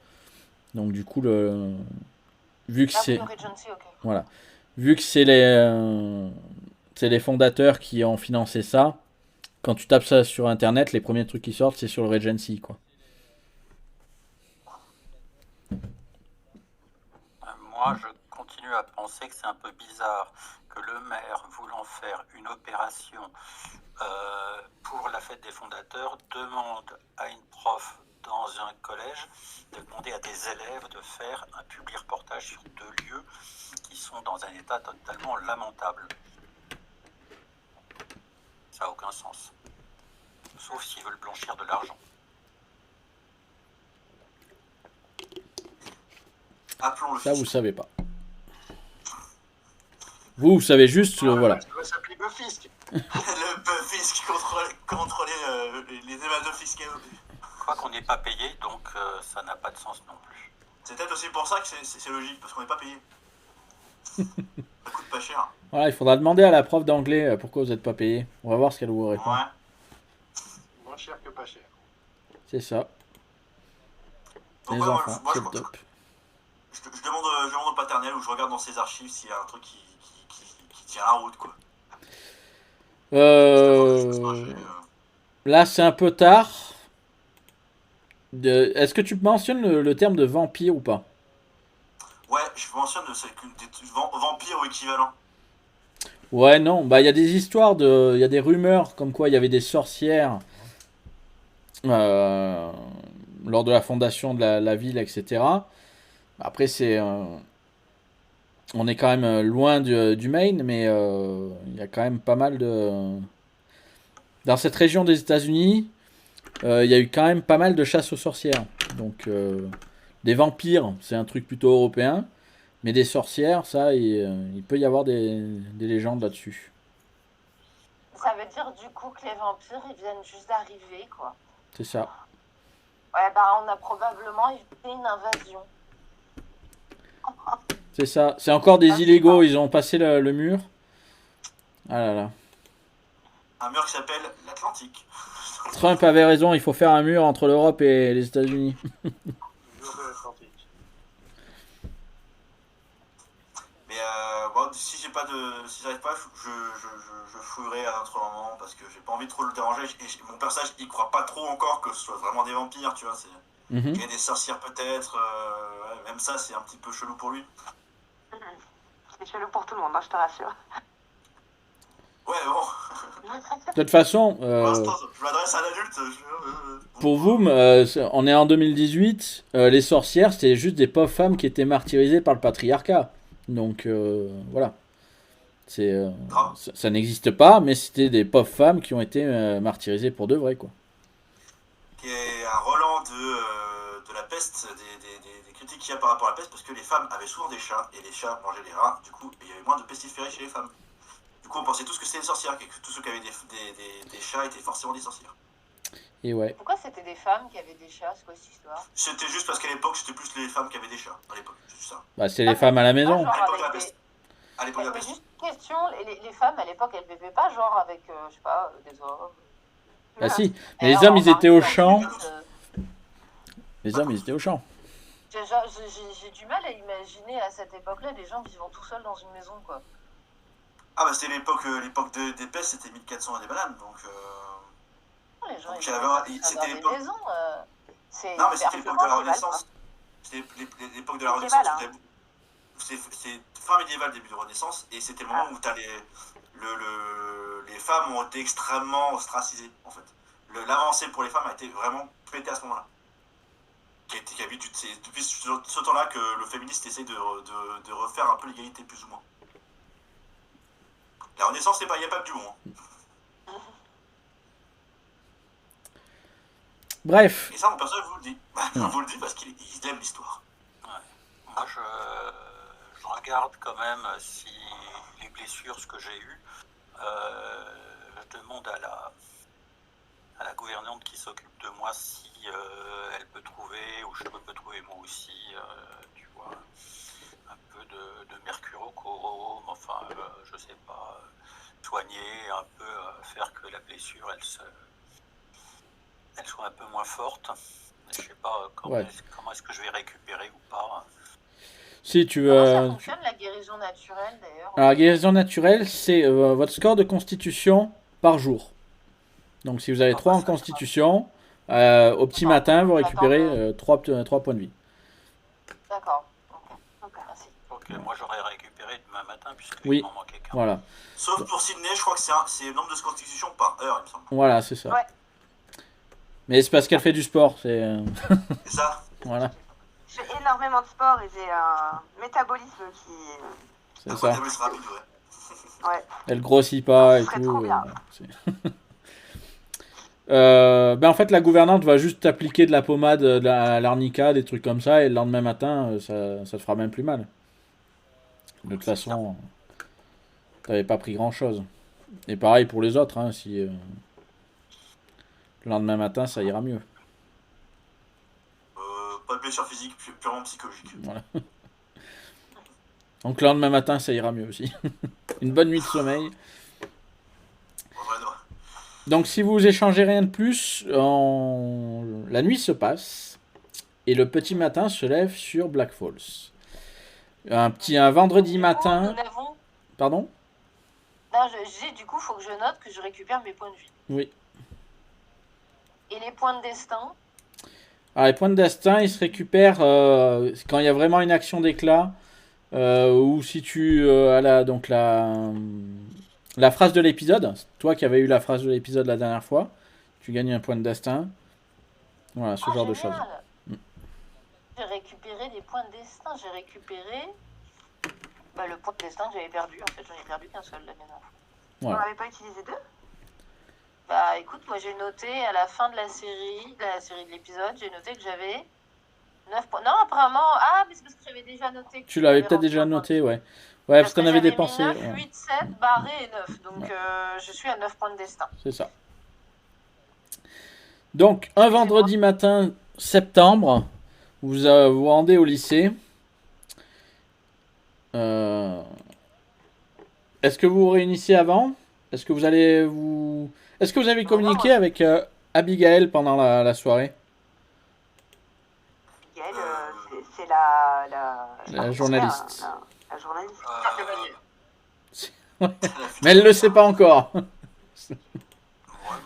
Donc, du coup, vu que Ah, c'est... le Regency, ok. Voilà. Vu que c'est les fondateurs qui ont financé ça, quand tu tapes ça sur Internet, les premiers trucs qui sortent, c'est sur le Regency, quoi. Moi, je continue à penser que c'est un peu bizarre que le maire, voulant faire une opération pour la fête des fondateurs, demande à une prof dans un collège de demander à des élèves de faire un public reportage sur 2 lieux qui sont dans un état totalement lamentable. Ça n'a aucun sens. Sauf s'ils veulent blanchir de l'argent. Appelons le Ça, vous fisc. savez pas. Vous savez juste, voilà. Ça doit s'appeler le fisc. Le fisc contre les évadeurs fiscaux. Je crois qu'on n'est pas payé, donc ça n'a pas de sens non plus. C'est peut-être aussi pour ça que c'est logique, parce qu'on n'est pas payé. Ça coûte pas cher. Voilà, il faudra demander à la prof d'anglais pourquoi vous n'êtes pas payé. On va voir ce qu'elle vous répond. Ouais. Moins cher que pas cher. C'est ça. Donc, Les ouais, enfants, moi, c'est le top. je demande au paternel ou je regarde dans ses archives s'il y a un truc qui tient la route, quoi. Là, c'est un peu tard. Est-ce que tu mentionnes le terme de vampire ou pas? Ouais, je mentionne des vampires ou équivalents. Ouais, non. Bah, il y a des histoires il y a des rumeurs comme quoi il y avait des sorcières lors de la fondation de la ville, etc. Après, on est quand même loin du Maine, mais il y a quand même pas mal de. Dans cette région des États-Unis, il y a eu quand même pas mal de chasse aux sorcières. Donc, des vampires, c'est un truc plutôt européen. Mais des sorcières, ça, il peut y avoir des légendes là-dessus. Ça veut dire du coup que les vampires, ils viennent juste d'arriver, quoi. C'est ça. Ouais, bah on a probablement évité une invasion. C'est ça. C'est encore des illégaux, ils ont passé le mur. Ah là là. Un mur qui s'appelle l'Atlantique. Trump avait raison, il faut faire un mur entre l'Europe et les États-Unis. Le mur de l'Atlantique. Mais bon, si j'arrive pas, je fouillerai à un autre moment parce que j'ai pas envie de trop le déranger. Mon personnage, il croit pas trop encore que ce soit vraiment des vampires, tu vois. Mhm. Il y a des sorcières peut-être. Ouais, même ça, c'est un petit peu chelou pour lui. C'est chelou pour tout le monde, hein, je te rassure. Ouais, bon. De toute façon, Pour l'instant, je m'adresse à l'adulte. pour vous, on est en 2018, les sorcières, c'était juste des pauvres femmes qui étaient martyrisées par le patriarcat. Donc, voilà. Ça n'existe pas, mais c'était des pauvres femmes qui ont été martyrisées pour de vrai, quoi. Qui est un Roland de la peste, des critiques qu'il y a par rapport à la peste, parce que les femmes avaient souvent des chats, et les chats mangeaient les rats, du coup, il y avait moins de pestiférés chez les femmes. Du coup, on pensait tous que c'était des sorcières, que tous ceux qui avaient des chats étaient forcément des sorcières. Et ouais. Pourquoi c'était des femmes qui avaient des chats, c'est quoi cette histoire? C'était juste parce qu'à l'époque, c'était plus les femmes qui avaient des chats, à l'époque, c'est juste ça. Bah, c'est les femmes à la maison. Genre À l'époque de la avec peste. À l'époque de la Mais peste. juste une question, les femmes à l'époque elles vivaient pas genre avec, je sais pas, des hommes. Bah si, mais Et les alors, hommes, ils étaient au mari, champ. euh, Les hommes, ils étaient au champ. J'ai du mal à imaginer à cette époque-là des gens vivant tout seuls dans une maison, quoi. Ah bah c'était l'époque des pestes, c'était 1400 et des bananes, donc... Les gens, Donc, ils j'avais vivaient pas un- tout seuls c'était dans des l'époque- maisons. C'est Non mais c'était l'époque de la médiéval, Renaissance. C'était l'époque de la Médiéval, Renaissance. hein. C'est fin médiévale, début de Renaissance, et c'était le moment où t'as les femmes ont été extrêmement ostracisées, en fait. L'avancée pour les femmes a été vraiment pétée à ce moment-là. C'est depuis ce temps-là que le féministe essaie de refaire un peu l'égalité, plus ou moins. La Renaissance, il n'y a pas que du bon. Hein. Bref. Et ça, mon personnage vous le dit. On vous le dit parce qu'il aime l'histoire. Ouais. Moi, je regarde quand même si les blessures, ce que j'ai eu, je demande à la gouvernante qui s'occupe de moi si elle peut trouver, ou je peux trouver moi aussi, tu vois, un peu de mercurochrome, enfin, je sais pas, soigner, un peu, faire que la blessure, elle soit un peu moins forte. Je sais pas comment est-ce que je vais récupérer ou pas. Si tu Comment ça veux. fonctionne la guérison naturelle d'ailleurs? Alors, la guérison naturelle, c'est votre score de constitution par jour. Donc, si vous avez 3 en constitution, au petit matin, vous récupérez 3 points de vie. D'accord. Ok, merci. Donc, moi, j'aurais récupéré demain lendemain matin, puisqu'il Oui. m'en manquait qu'un. Voilà. Sauf pour Sydney, je crois que c'est le nombre de constitutions par heure, il me semble. Voilà, c'est ça. Ouais. Mais c'est parce qu'elle fait du sport. C'est C'est ça. voilà, Je fais énormément de sport et j'ai un métabolisme qui. c'est Un ça. métabolisme rapide, ouais. Ouais. Elle grossit pas Ce et serait tout. trop bien. C'est- ben en fait, la gouvernante va juste t'appliquer de la pommade, de l'arnica, des trucs comme ça, et le lendemain matin, ça te fera même plus mal. De toute façon, t'avais pas pris grand chose. Et pareil pour les autres, hein, si le lendemain matin, ça ira mieux. Pas de blessure physique, purement psychologique. Voilà. Donc le lendemain matin, ça ira mieux aussi. Une bonne nuit de sommeil. Ouais, non. Donc si vous échangez rien de plus, la nuit se passe et le petit matin se lève sur Black Falls. Un vendredi matin. Nous n'avons. Pardon? Non, du coup, faut que je note que je récupère mes points de vie. Oui. Et les points de destin. Alors les points de destin, ils se récupèrent quand il y a vraiment une action d'éclat. Ou si tu as la phrase de l'épisode. C'est toi qui avais eu la phrase de l'épisode la dernière fois. Tu gagnes un point de destin. Voilà, ce genre de choses. Génial. J'ai récupéré des points de destin. J'ai récupéré le point de destin que j'avais perdu. En fait, j'en ai perdu qu'un seul la dernière fois. Voilà. On n'avait pas utilisé deux? Bah écoute, moi j'ai noté à la fin de la série de l'épisode, j'ai noté que j'avais 9 points. Non, apparemment, mais c'est parce que j'avais déjà noté. Tu l'avais peut-être déjà noté, ouais. Ouais, parce qu'on avait dépensé. 9, Ouais, 8, 7, barré et 9. Donc je suis à 9 points de destin. c'est ça. Donc, un vendredi matin, septembre, vous vous rendez au lycée. Est-ce que vous vous réunissez avant? Est-ce que vous avez communiqué avec Abigail pendant la soirée? Abigail, c'est la journaliste. La journaliste. Mais elle le sait pas encore. Ouais,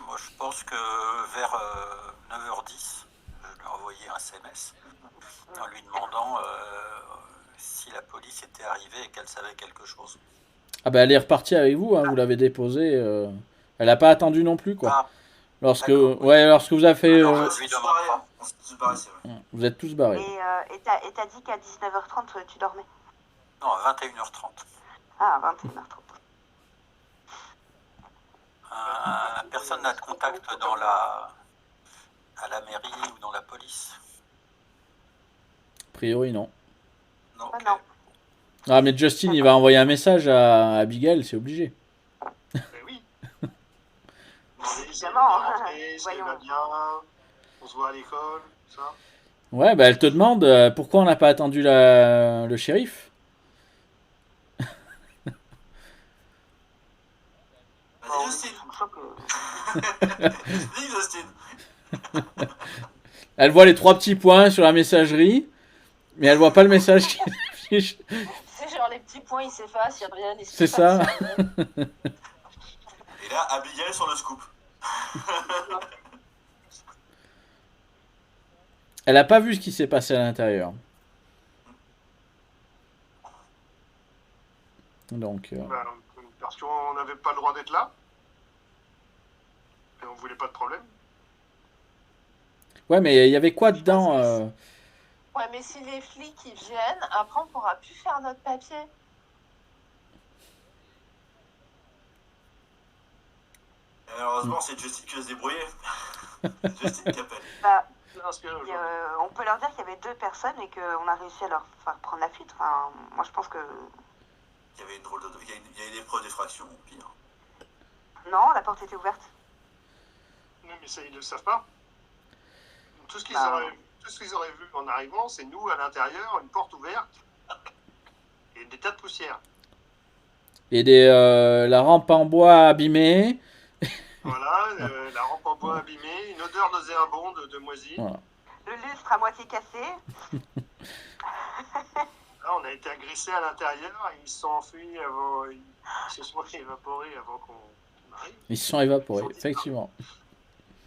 moi, je pense que vers 9h10, je lui ai envoyé un SMS en lui demandant si la police était arrivée et qu'elle savait quelque chose. Ah bah elle est repartie avec vous, hein, vous l'avez déposée. Elle a pas attendu non plus, quoi. Ah, Lorsque d'accord. vous avez fait... Alors, je lui demande pas. on s'est tous barrés, c'est vrai. vous êtes tous barrés. Et t'as dit qu'à 19h30 tu dormais? Non, à 21h30. Ah, à 21h30. Personne n'a de contact à la mairie ou dans la police? A priori, non. Non. Ah, non. Ah, mais Justin, il va envoyer un message à Abigail, c'est obligé. Mais oui. Évidemment, Si elle va voyons. bien, on se voit à l'école, tout ça. Ouais, bah elle te demande pourquoi on n'a pas attendu le shérif. Vas-y, Justine. Je crois que- Dis, Justine. Elle voit les 3 petits points sur la messagerie, mais elle voit pas le message qui affiche. C'est genre les petits points ils s'effacent, il n'y a rien. C'est ça. Et là, Abigail sur le scoop. Elle a pas vu ce qui s'est passé à l'intérieur. Donc, Parce qu'on n'avait pas le droit d'être là. Et on voulait pas de problème. ouais, mais il y avait quoi dedans Ouais, mais si les flics ils viennent, après on pourra plus faire notre papier. Et malheureusement, c'est Justine qui va se débrouiller. Justine qui appelle. Bah, Parce que on peut leur dire qu'il y avait 2 personnes et qu'on a réussi à leur faire prendre la fuite. Enfin, moi je pense que. Il y avait une drôle de. Il y a une épreuve d'effraction, au pire. Non, la porte était ouverte. non, mais ça, ils ne le savent pas. Tout ce qu'ils Ah. auraient vu en arrivant, c'est nous à l'intérieur, une porte ouverte et des tas de poussière. et la rampe en bois abîmée. Voilà, la rampe en bois abîmée, une odeur nauséabonde de moisi. Voilà. Le lustre à moitié cassé. Là, on a été agressés à l'intérieur, et ils se sont enfuis avant, ils se sont évaporés avant qu'on arrive, Ils se sont évaporés, effectivement.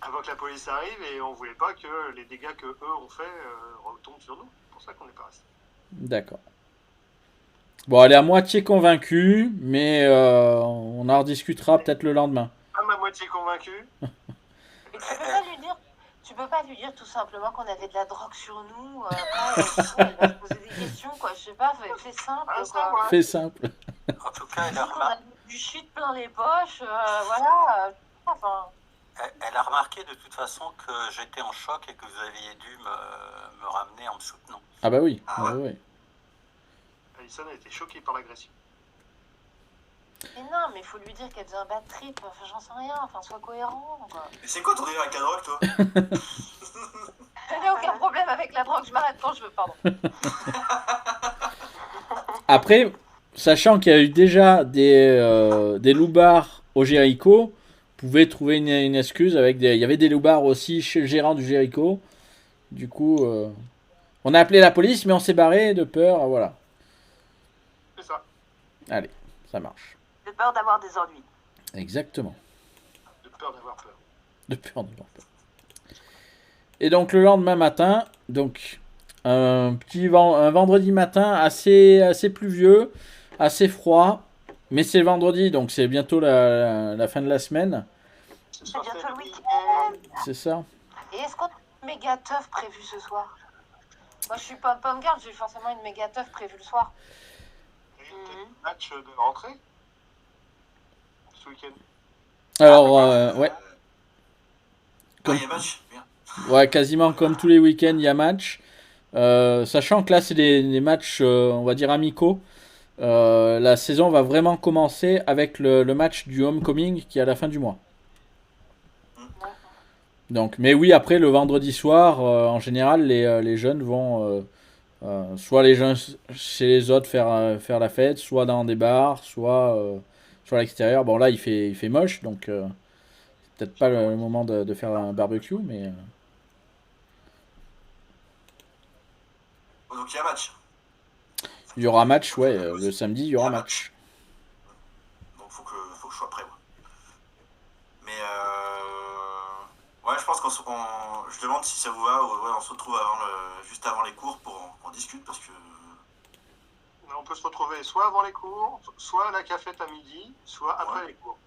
avant que la police arrive, et on voulait pas que les dégâts que eux ont fait retombent sur nous. C'est pour ça qu'on n'est pas restés. D'accord. Bon, elle est à moitié convaincue, mais on en rediscutera peut-être le lendemain. À ma moitié convaincu. Mais tu peux pas lui dire tout simplement qu'on avait de la drogue sur nous. Après, elle va se poser des questions, quoi. Je sais pas, fais simple, Ah, ça, quoi. ouais. Fais simple. En tout cas, Dis qu'on a du shit plein les poches, voilà. Enfin, elle a remarqué de toute façon que j'étais en choc et que vous aviez dû me ramener en me soutenant. Ah bah oui. Ah Ah bah oui. Alison a été choquée par l'agression. mais non, mais il faut lui dire qu'elle faisait un bad trip. Enfin, j'en sais rien. Enfin, sois cohérent, quoi. Mais c'est quoi ton délire avec la drogue, toi? Je n'ai aucun problème avec la drogue. Je m'arrête quand je veux, pardon. Après, sachant qu'il y a eu déjà des loupards au Jericho, vous pouvez trouver une excuse avec des. Il y avait des loupards aussi chez le gérant du Jericho. Du coup, on a appelé la police, mais on s'est barré de peur. Voilà. C'est ça. Allez, ça marche. De peur d'avoir des ennuis. Exactement. De peur d'avoir peur. De peur d'avoir peur. Et donc le lendemain matin, donc un vendredi matin assez pluvieux, assez froid, mais c'est vendredi, donc c'est bientôt la fin de la semaine, Ce C'est soir, bientôt c'est le le week-end. c'est ça? Et est-ce qu'on a une méga teuf prévue ce soir? Moi, je suis pas pomme garde, j'ai forcément une méga teuf prévue le soir. match de rentrée ce week-end. Alors, ouais, Ah, il y a match. Bien. ouais, quasiment comme tous les week-ends, il y a match. Sachant que là, c'est des matchs, on va dire, amicaux. La saison va vraiment commencer avec le match du Homecoming qui est à la fin du mois. Donc, mais oui, après, le vendredi soir, en général, les jeunes vont soit les jeunes chez les autres faire la fête, soit dans des bars, soit à l'extérieur. Bon, là, il fait moche, donc c'est peut-être pas le moment de faire un barbecue, mais Oh, donc il y a match. il y aura match, ouais, le samedi, il y aura match. Donc faut que je sois prêt, moi. Mais ouais, je pense je demande si ça vous va, ou ouais, on se retrouve juste avant les cours pour qu'on discute, parce que On peut se retrouver soit avant les cours, soit à la cafette à midi, soit après les cours.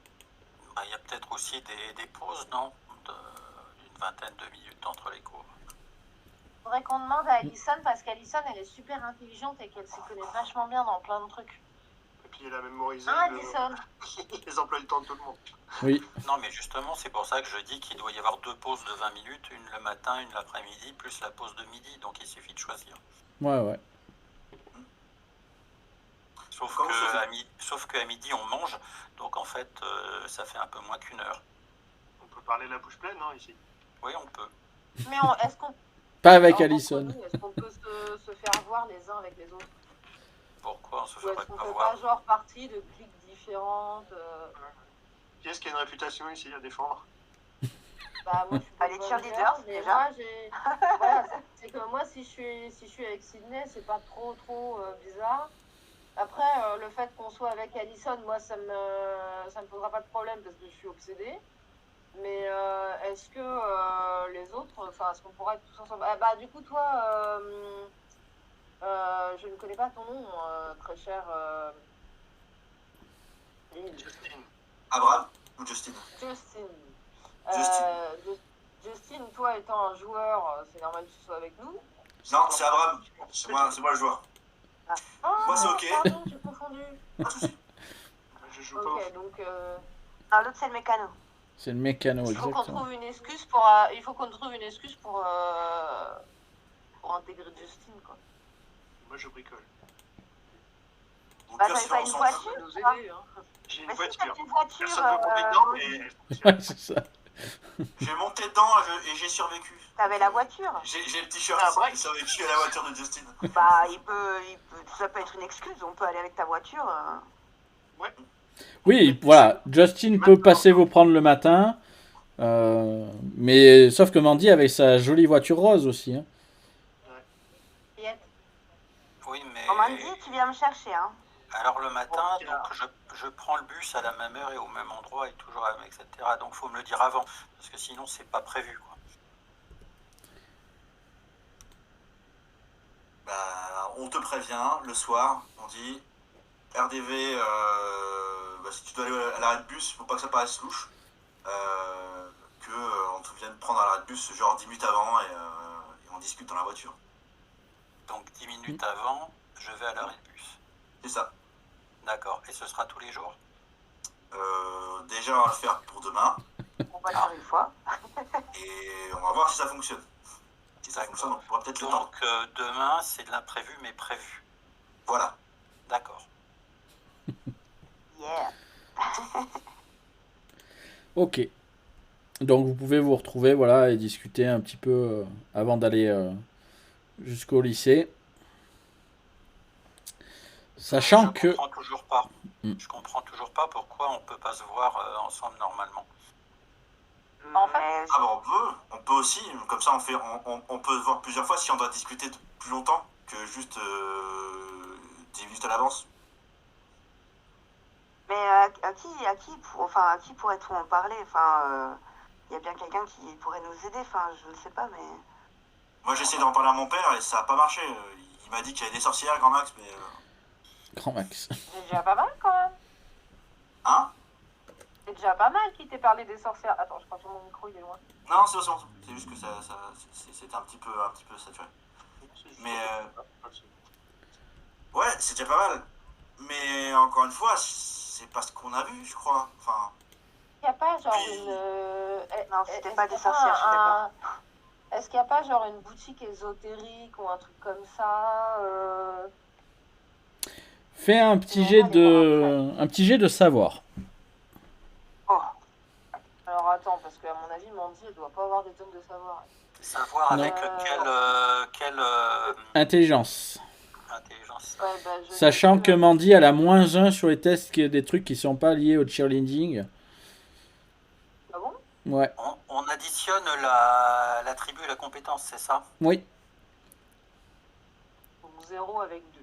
Bah, il y a peut-être aussi des pauses, non, d'une vingtaine de minutes entre les cours. Faudrait qu'on demande à Alison parce qu'Alison elle est super intelligente et qu'elle s'y connaît vachement bien dans plein de trucs. Et puis elle a mémorisé Alison. les emplois du temps de tout le monde. Oui, Non, mais justement, c'est pour ça que je dis qu'il doit y avoir 2 pauses de 20 minutes, une le matin, une l'après-midi, plus la pause de midi, donc il suffit de choisir. ouais. Sauf qu'à midi, on mange, donc en fait, ça fait un peu moins qu'1 heure. On peut parler la bouche pleine, non, ici. Oui, on peut. Mais est-ce qu'on Pas avec entre Allison. nous, est-ce qu'on peut se faire voir les uns avec les autres? Pourquoi on se Ou ferait est-ce qu'on pas fait voir pas genre partie de cliques différentes Qui est-ce qui a une réputation ici à défendre? Bah moi je suis pas Les bonne cheerleaders, leader, mais déjà. moi j'ai voilà, c'est que moi si je suis avec Sydney, c'est pas trop bizarre. Après le fait qu'on soit avec Alison, moi ça me posera pas de problème parce que je suis obsédée. Mais est-ce que les autres, enfin est-ce qu'on pourrait être tous ensemble? Ah, bah du coup toi je ne connais pas ton nom très cher Lynn. Justine. Abraham ou Justine? Justine. Justine. Justine, toi étant un joueur, c'est normal que tu sois avec nous. Non, c'est Abraham. C'est moi le joueur. Ah, Moi, c'est ok. Pardon, j'ai confondu. Pas de soucis. Je joue pas au Ok, foot. donc Non, l'autre, c'est le mécano. C'est le mécano, il faut qu'on exactement. trouve une excuse pour intégrer Justine, quoi. Moi, je bricole. Donc, Bah, bien t'avais sûr, pas une ensemble. voiture? Nous aider, hein. J'ai une Mais si, voiture. t'as une voiture. Personne ne veut monter dedans, mais... Ouais, c'est ça. J'ai monté dedans et j'ai survécu. T'avais la voiture. J'ai le t-shirt, Ah, ouais. j'ai survécu à la voiture de Justine. Bah, ça peut être une excuse. On peut aller avec ta voiture. Oui, voilà. Justin peut passer vous prendre le matin. Mais sauf que Mandy avec sa jolie voiture rose aussi. Hein. Yep. Oui, mais... On m'a dit, tu viens me chercher, hein. Alors le matin, Ok. donc je prends le bus à la même heure et au même endroit et toujours à la même, etc. Donc faut me le dire avant, parce que sinon c'est pas prévu, quoi. Bah, on te prévient le soir, on dit RDV, si tu dois aller à l'arrêt de bus, faut pas que ça paraisse louche. On te vienne prendre à l'arrêt de bus genre 10 minutes avant et on discute dans la voiture. Donc 10 minutes avant, je vais à l'arrêt de bus. C'est ça. D'accord. Et ce sera tous les jours? Déjà, on va le faire pour demain On va le faire une fois. et on va voir si ça fonctionne. Si ça fonctionne, on pourra peut-être le temps. Donc demain, c'est de l'imprévu mais prévu. Voilà. D'accord. Yeah. Ok. Donc vous pouvez vous retrouver voilà, et discuter un petit peu avant d'aller jusqu'au lycée. Sachant que... comprends toujours pas. Mm. Je comprends toujours pas pourquoi on peut pas se voir ensemble normalement. En fait, Ah bon, on peut aussi, comme ça on peut se voir plusieurs fois si on doit discuter plus longtemps que juste 10 minutes à l'avance. mais à qui pourrait-on en parler? Enfin, il y a bien quelqu'un qui pourrait nous aider. Enfin, je ne sais pas, mais. Moi j'ai essayé d'en parler à mon père et ça a pas marché. Il m'a dit qu'il y avait des sorcières, grand max, mais... Grand Max. C'est déjà pas mal quand même. Hein? C'est déjà pas mal qu'il t'ait parlé des sorcières. Attends, je crois que mon micro il est loin. Non, c'est juste que c'était un petit peu saturé. Mais ouais, c'est déjà pas mal. Mais encore une fois, c'est pas ce qu'on a vu, je crois. Enfin, Il n'y a pas genre Puis- Non, c'était pas des sorcières, je suis d'accord. Est-ce qu'il n'y a pas genre une boutique ésotérique ou un truc comme ça Fais un petit jet de savoir. Oh, Alors attends, parce qu'à mon avis, Mandy, elle doit pas avoir des tonnes de savoir. Savoir Non. avec quelle Intelligence. intelligence. Ouais, bah, je Sachant sais que pas. Mandy, elle a -1 sur les tests, des trucs qui sont pas liés au cheerleading. Ah bon? Ouais. On additionne l'attribut et la compétence, c'est ça? Oui. Donc 0 avec 2.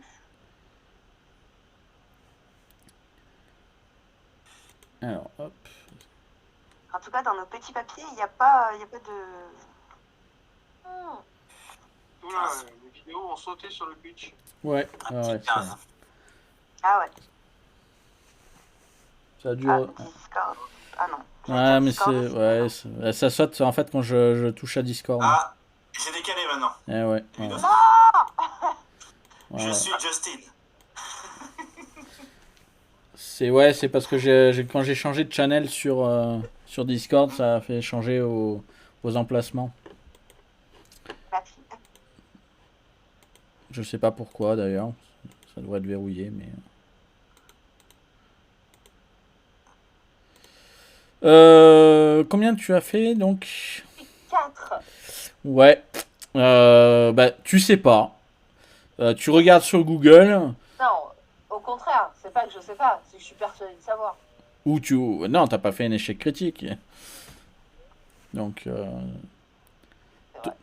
Alors, hop. en tout cas, dans nos petits papiers, il n'y a pas de. Oula, les vidéos ont sauté sur le pitch. Ouais. Un Ah ouais, petit 15. Ah ouais. ça Ah, dure. Discord. Ah non. Ouais, mais Discord c'est. aussi, Ouais, non. ça saute en fait quand je touche à Discord. ah, j'ai décalé maintenant. Eh ouais. Ouais. Évidemment. Ouais. Je suis Justin. C'est parce que quand j'ai changé de channel sur Discord, ça a fait changer aux emplacements. Merci. Je sais pas pourquoi d'ailleurs. Ça devrait être verrouillé, mais. Combien tu as fait donc? 4. Ouais. Bah, tu sais pas. Tu regardes sur Google Non, au contraire, c'est pas que je sais pas, c'est que je suis persuadée de savoir. ou tu. Non, t'as pas fait un échec critique. Donc. C'est vrai.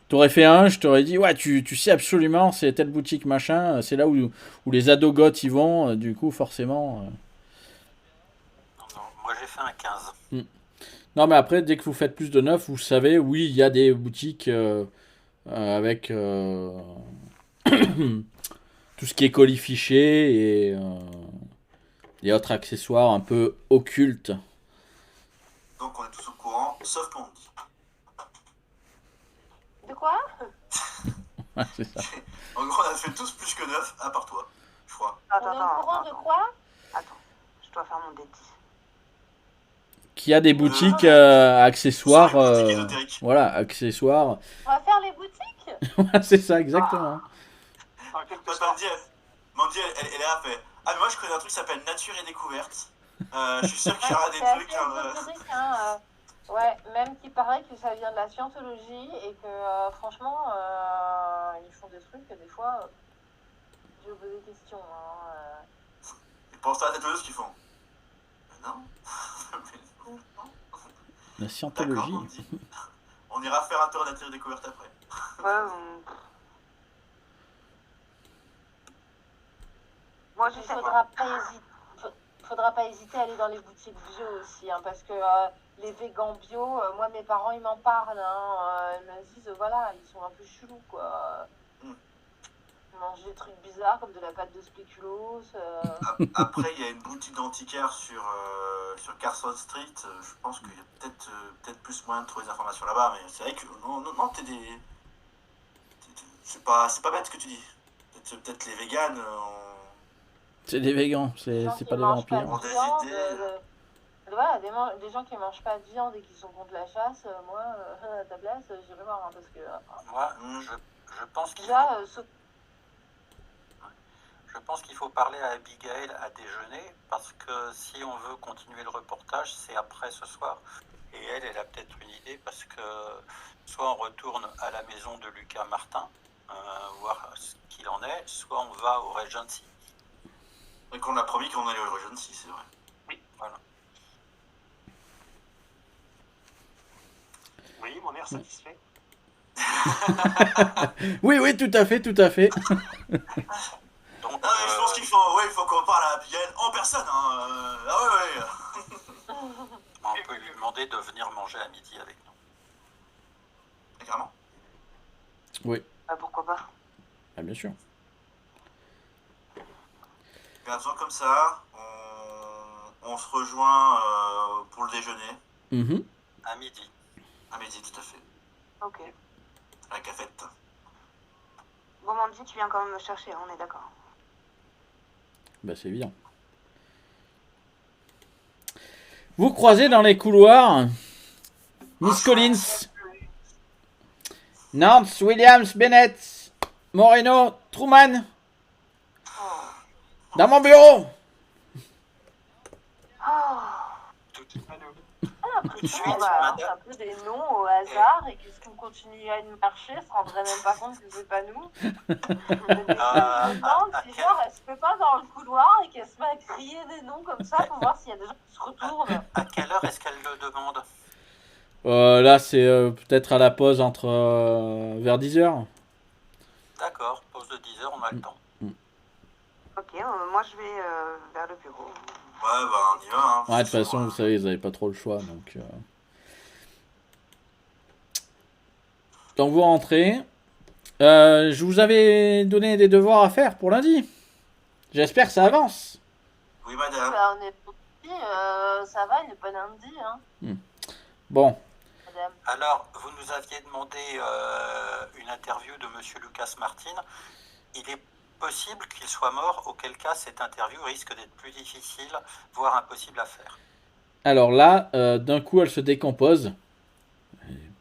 T'aurais fait un, je t'aurais dit, ouais, tu sais absolument, c'est telle boutique machin, c'est là où les ados goths y vont, du coup, forcément. Non, moi j'ai fait un 15. Non, mais après, dès que vous faites plus de 9, vous savez, oui, il y a des boutiques avec tout ce qui est colifiché et autres accessoires un peu occultes. Donc on est tous au courant, sauf Mandy. De quoi? Ouais, c'est ça. En gros, on a fait tous plus que 9, à part toi, je crois. On est au courant de quoi? Attends, je dois faire mon D10. Qui a des boutiques accessoires. Sur les boutiques ésotériques. Voilà, accessoires. On va faire les boutiques? Ouais, c'est ça, exactement. En quelque Toi, sorte. Mandy, elle est là, elle fait ah, mais moi je connais un truc qui s'appelle Nature et Découverte. Je suis sûr qu'il y aura des C'est trucs. assez ésotérique, hein, ouais, même qu'il paraît que ça vient de la scientologie et que franchement, ils font des trucs que des fois, je me pose des questions. Ils pensent à la tête ce qu'ils font. Mais non. La D'accord, scientologie. Mandy. On ira faire un tour à Nature et Découverte après. Ouais, moi, je Il sais pas. faudra pas hésiter à aller dans les boutiques bio aussi, hein, parce que les végans bio, moi mes parents ils m'en parlent, hein, ils me disent voilà, ils sont un peu chelous quoi. Manger des trucs bizarres comme de la pâte de spéculoos. Après, il y a une boutique d'antiquaires sur Carson Street. Je pense qu'il y a peut-être plus moyen de trouver des informations là-bas. Mais c'est vrai que non, c'est pas bête ce que tu dis. Peut-être les véganes C'est des végans, Des gens c'est qui pas des mangent pas vampires. de ont des viande, idées. voilà, des gens qui mangent pas de viande et qui sont contre la chasse, moi, à ta place, j'irai voir, hein, parce que Moi, Mm. je pense qu'il déjà, Je pense qu'il faut parler à Abigail à déjeuner parce que si on veut continuer le reportage, c'est après ce soir. Et elle a peut-être une idée parce que soit on retourne à la maison de Lucas Martin, voir ce qu'il en est, soit on va au Regency. Et qu'on a promis qu'on allait au Regency, c'est vrai. Oui, voilà. Oui, mon air satisfait. Oui, tout à fait. Donc, Ah, mais je pense qu'il faut qu'on parle à Abigail en personne. Hein. Ah ouais. on peut lui demander de venir manger à midi avec nous. Carrément. Oui, bah, pourquoi pas. ah, bien sûr. Et à besoin comme ça, on se rejoint pour le déjeuner. Mhm. À midi. À midi, tout à fait. Ok. À la cafette. Bon, Mandy, tu viens quand même me chercher, on est d'accord. Bah, c'est évident. Vous croisez dans les couloirs Miss Collins, Nance, Williams, Bennett, Moreno, Truman. Dans mon bureau. Tout est à nous. Tout de suite, On va madame. un peu des noms au hasard et que si on continue à nous marcher, on se rendrait même pas compte que c'est pas nous. Je me demande si genre elle se fait pas dans le couloir et qu'elle se met à crier des noms comme ça pour voir s'il y a des gens qui se retournent. À quelle heure est-ce qu'elle le demande? Là, c'est peut-être à la pause entre vers 10h. D'accord, pause de 10 heures, on a le temps. Ok, moi je vais vers le bureau. Ouais, bah on y va. Hein. Ouais, de toute façon, vous savez, vous n'avez pas trop le choix. Donc vous rentrez. Je vous avais donné des devoirs à faire pour lundi. J'espère que ça avance. Oui, madame. Bah, on est petit, ça va, il n'est pas lundi, hein, Bon, madame. Alors, vous nous aviez demandé une interview de Monsieur Lucas Martin. Il est possible qu'il soit mort, auquel cas cette interview risque d'être plus difficile, voire impossible à faire. alors là, d'un coup, elle se décompose.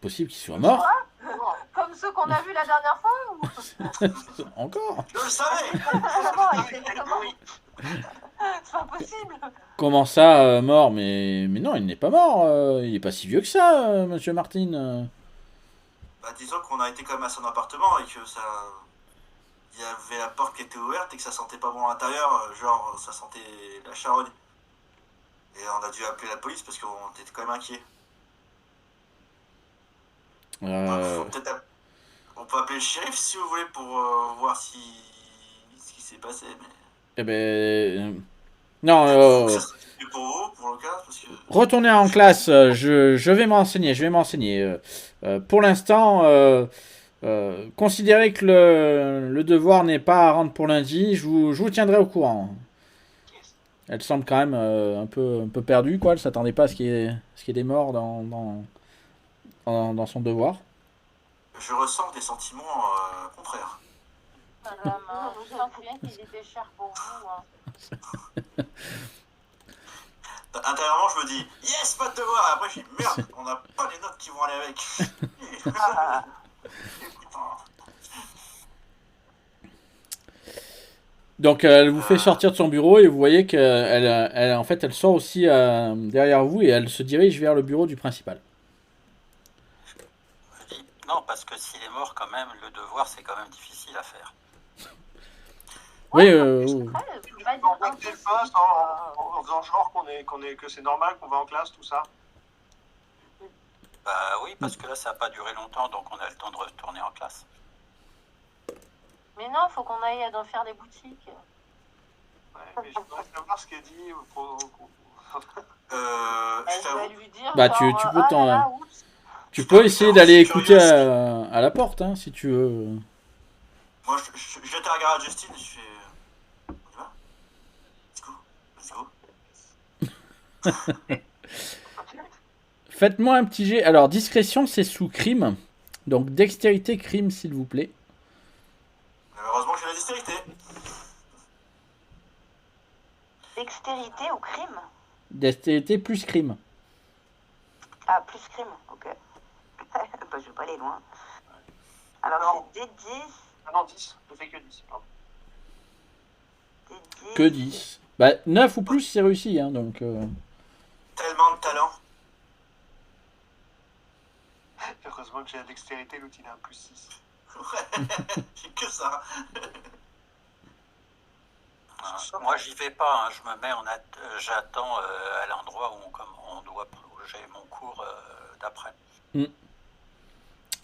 Possible qu'il soit mort. Comme ceux qu'on a vus la dernière fois ou Encore. Je le savais. comment il s'est dit comment c'est pas possible. Comment ça, mort mais non, il n'est pas mort. Il est pas si vieux que ça, Monsieur Martin. Bah disons qu'on a été quand même à son appartement et que ça... Il y avait la porte qui était ouverte et que ça sentait pas bon à l'intérieur, genre ça sentait la charogne. Et on a dû appeler la police parce qu'on était quand même inquiets. Faut peut-être on peut appeler le shérif si vous voulez pour voir ce qui s'est passé. Mais... Eh ben... non, ça serait mieux pour vous, pour le cas, parce que... retournez en classe, je vais m'enseigner. Pour l'instant, considérez que le devoir n'est pas à rendre pour lundi, je vous tiendrai au courant. Elle semble quand même un peu perdue, quoi. Elle s'attendait pas à ce qu'il y ait des morts dans son devoir. Je ressens des sentiments contraires. Madame, je sens bien qu'il était cher pour vous. Hein. Intérieurement, je me dis yes, pas de devoir. Après, je dis merde, on n'a pas les notes qui vont aller avec. Donc elle vous fait sortir de son bureau et vous voyez qu'elle en fait elle sort aussi derrière vous et elle se dirige vers le bureau du principal. Je dis, non, parce que s'il est mort quand même, le devoir c'est quand même difficile à faire. Oui, Faut pas On dire va quitter le poste en faisant genre que c'est normal, qu'on va en classe, tout ça. Bah oui, parce que là ça n'a pas duré longtemps, donc on a le temps de retourner en classe. Mais non, faut qu'on aille dans faire les boutiques. Ouais, mais je voudrais savoir ce qu'elle dit. Je Je t'avoue. vais lui dire. Bah, genre, tu peux ah t'en- là là, oups. tu peux essayer d'aller Je suis écouter curieux. à la porte hein, si tu veux. Moi, je jette un regard à Justine et je fais. On y va? Let's go. Faites-moi un petit jet. Alors, discrétion, c'est sous crime. Donc, dextérité, crime, s'il vous plaît. Malheureusement, j'ai la dextérité. Dextérité ou crime? Dextérité plus crime. Ah, plus crime, ok. Bah, je vais pas aller loin. Alors, c'est D10. Ah non, 10. Je fais que 10. Pardon. D10. Que 10. Bah, 9 ou plus, c'est réussi. Hein, donc, Tellement de talent. Heureusement que j'ai la dextérité, l'autre il a un plus 6. J'ai que ça. Moi, j'y vais pas. Hein. Je me mets j'attends à l'endroit où où j'ai mon cours d'après.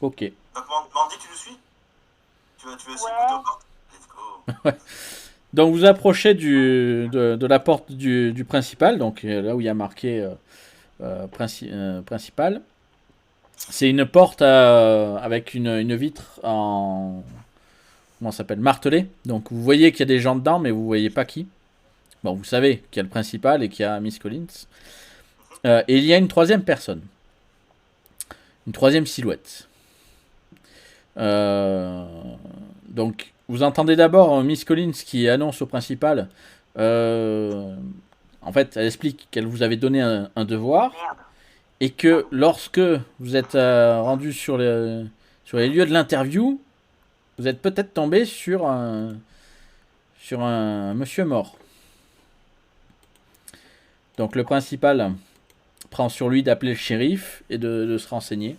ok. Donc, Mandy, tu nous suis? Tu vas essayer Ouais. de porte? Let's go. Donc, vous approchez de la porte du principal. Donc, là où il y a marqué principal. C'est une porte avec une vitre en... Comment ça s'appelle? Martelée. Donc vous voyez qu'il y a des gens dedans, mais vous voyez pas qui. Bon, vous savez qu'il y a le principal et qu'il y a Miss Collins. Et il y a une troisième personne. Une troisième silhouette. Donc vous entendez d'abord Miss Collins qui annonce au principal. En fait, elle explique qu'elle vous avait donné un devoir. Merde. Et que lorsque vous êtes rendu sur les lieux de l'interview, vous êtes peut-être tombé sur un monsieur mort. Donc le principal prend sur lui d'appeler le shérif et de se renseigner.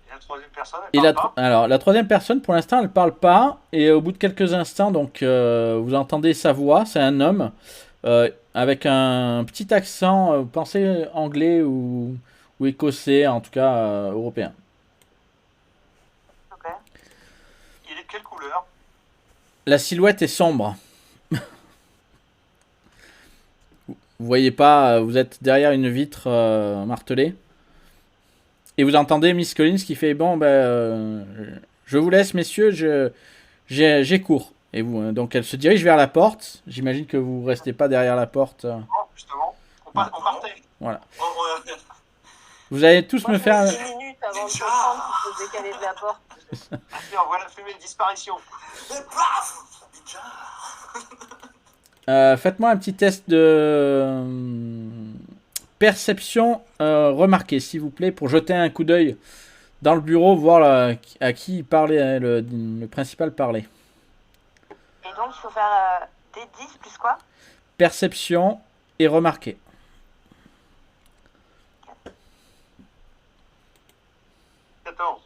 Et la troisième personne, Et elle parle pas. alors la troisième personne, pour l'instant, elle parle pas. Et au bout de quelques instants, donc vous entendez sa voix. C'est un homme. Avec un petit accent, pensez anglais ou écossais, en tout cas européen. Ok. Il est de quelle couleur? La silhouette est sombre. Vous voyez pas, vous êtes derrière une vitre martelée. Et vous entendez Miss Collins qui fait bon, je vous laisse, messieurs, j'ai cours. Et vous, donc elle se dirige vers la porte. J'imagine que vous restez pas derrière la porte. Non, justement. On partait. Voilà. Oh, Vous allez tous Moi, me je faire. mets 10 minutes avant de comprendre qu'il faut se décaler de la porte. Allez, on voit la fumée de disparition. Et paf! Ninja! Faites-moi un petit test de perception remarquée, s'il vous plaît, pour jeter un coup d'œil dans le bureau, voir à qui il parlait, le principal parlait. Et donc, il faut faire des 10 plus quoi? Perception et remarquée. 14.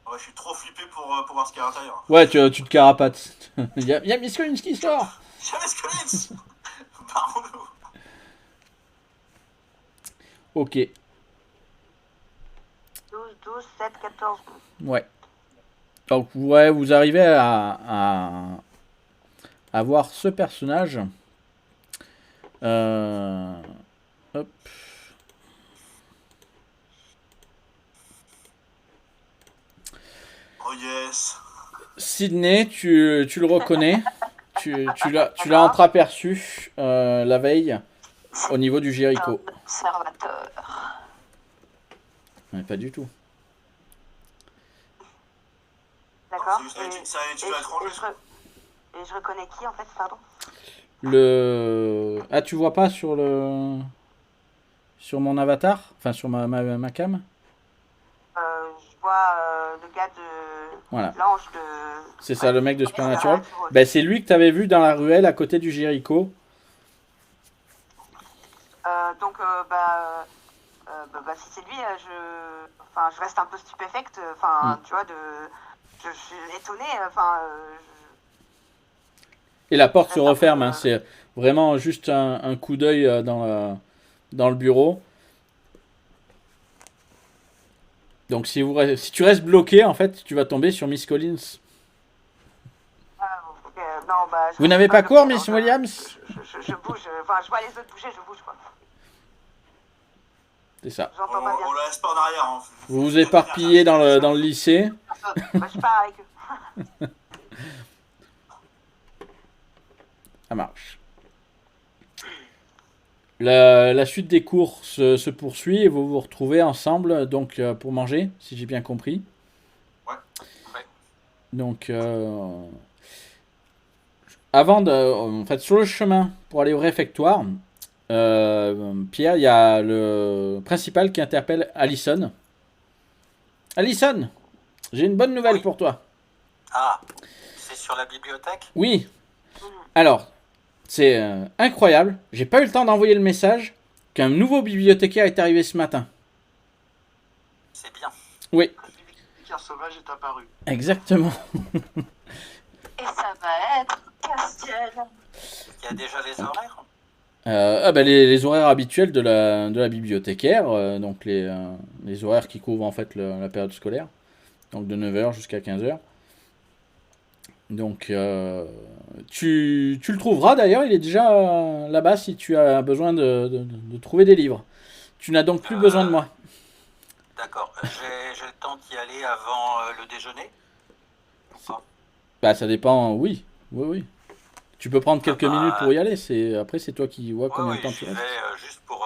Ouais, je suis trop flippé pour voir ce qu'il y a à l'intérieur. Ouais, tu te carapates. Il y a Miss Collins qui sort. Jamais ce Collins! Pardon. Ok, 12, 12, 7, 14. ouais. Donc, ouais, vous arrivez à voir ce personnage. Hop. Oh yes! Sydney, tu le reconnais. Tu l'as entreaperçu la veille au niveau du Jéricho. Observateur. Ouais, pas du tout. D'accord. C'est un étudiant étranger. Et je reconnais qui en fait, pardon? Ah, tu vois pas sur mon avatar? Enfin, sur ma cam? Je vois le gars de Voilà. l'ange de... C'est ça, le mec de Supernatural. Supernatural. Ben, c'est lui que t'avais vu dans la ruelle à côté du Jéricho. Donc, si c'est lui, je reste un peu stupéfacte. Tu vois, je suis étonnée. Et la porte se referme. Hein. C'est vraiment juste un coup d'œil dans le bureau. Donc, si tu restes bloqué, en fait, tu vas tomber sur Miss Collins. Vous n'avez pas cours, Miss Williams? Je bouge. Enfin, je vois les autres bouger, je bouge, quoi. C'est ça. J'entends pas bien. On la laisse pas en arrière. Hein. Vous vous éparpillez dans le lycée. personne. Bah, je pars avec eux. Ça marche. La suite des cours se poursuit et vous vous retrouvez ensemble donc pour manger, si j'ai bien compris. Ouais. Donc, avant en fait, sur le chemin pour aller au réfectoire, Pierre, il y a le principal qui interpelle Allison. Allison, j'ai une bonne nouvelle pour toi. Ah, c'est sur la bibliothèque? Oui. Alors, c'est incroyable. J'ai pas eu le temps d'envoyer le message qu'un nouveau bibliothécaire est arrivé ce matin. C'est bien. Oui, Le bibliothécaire sauvage est apparu. exactement. Et ça va être Castiel. Il y a déjà les horaires? Les horaires habituels de la bibliothécaire, donc les horaires qui couvrent en fait la période scolaire, donc de 9h jusqu'à 15h. Donc tu le trouveras d'ailleurs, il est déjà là-bas si tu as besoin de trouver des livres. Tu n'as donc plus besoin de moi. D'accord. J'ai le temps d'y aller avant le déjeuner? Ou pas? Bah ça dépend, oui. Tu peux prendre quelques bah, minutes pour y aller, après c'est toi qui vois combien de Oui, temps j'y tu restes. vais juste pour...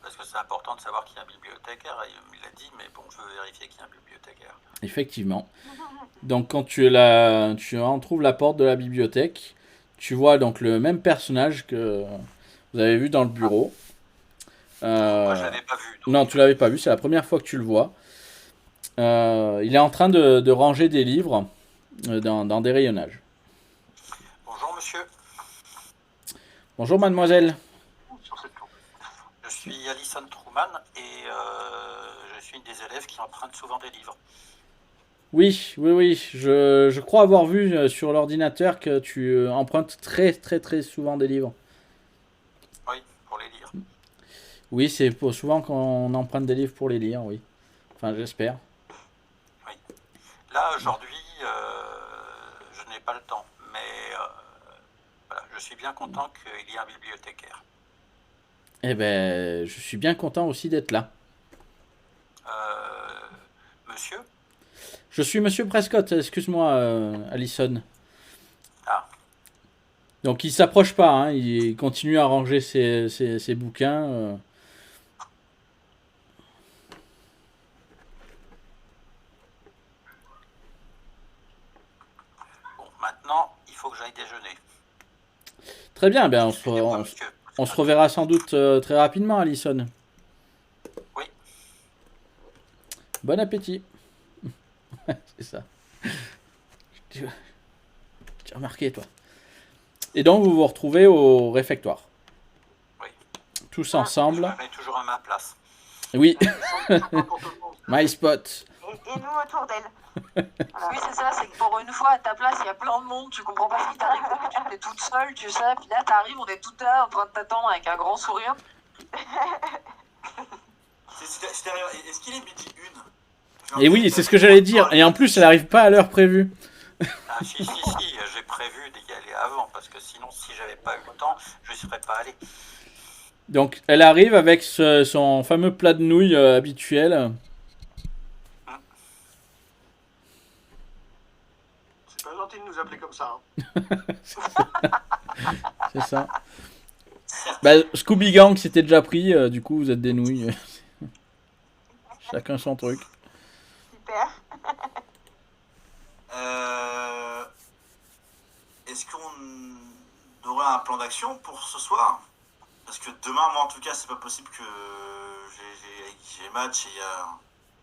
parce que c'est important de savoir qu'il y a un bibliothécaire. Il me l'a dit, mais bon, je veux vérifier qu'il y a un bibliothécaire. Effectivement. Donc quand tu en trouves la porte de la bibliothèque, tu vois donc le même personnage que vous avez vu dans le bureau. Moi, je l'avais pas vu. Donc... Non, tu l'avais pas vu, c'est la première fois que tu le vois. Il est en train de ranger des livres dans des rayonnages. Bonjour, monsieur. Bonjour mademoiselle. Sur cette tour. Je suis Alison Truman et je suis une des élèves qui emprunte souvent des livres. Oui. Je crois avoir vu sur l'ordinateur que tu empruntes très souvent des livres. Oui, pour les lire. Oui, c'est souvent qu'on emprunte des livres pour les lire, oui. Enfin, j'espère. Là, aujourd'hui, je n'ai pas le temps, mais voilà, je suis bien content qu'il y ait un bibliothécaire. Eh ben, je suis bien content aussi d'être là. Monsieur? Je suis Monsieur Prescott, excuse-moi, Allison. Ah. Donc il s'approche pas, hein, il continue à ranger ses bouquins. Bon, maintenant, il faut que j'aille déjeuner. Très bien, ben Excusez-moi, monsieur. on se reverra sans doute très rapidement, Allison. Oui. Bon appétit. C'est ça. Tu as remarqué, toi. Et donc vous vous retrouvez au réfectoire. Oui. Tous ensemble. Je me mets toujours à ma place. Oui, Pour tout le monde. my spot. Et nous autour d'elle. Oui, c'est ça, c'est que pour une fois, à ta place, il y a plein de monde, tu comprends pas si t'arrives, tu es toute seule, tu sais, puis là, t'arrives, on est toutes là, en train de t'attendre avec un grand sourire. Est-ce qu'il est midi 1? Et oui, c'est ce que j'allais dire. Et en plus, elle arrive pas à l'heure prévue. Ah, si, j'ai prévu d'y aller avant, parce que sinon, si j'avais pas eu le temps, je ne serais pas allé. Donc, elle arrive avec son fameux plat de nouilles habituel. C'est pas gentil de nous appeler comme ça. C'est ça. Bah, Scooby Gang s'était déjà pris, du coup, vous êtes des nouilles. Chacun son truc. Super. Est-ce qu'on aurait un plan d'action pour ce soir? Parce que demain, moi en tout cas, c'est pas possible que j'ai match et il y a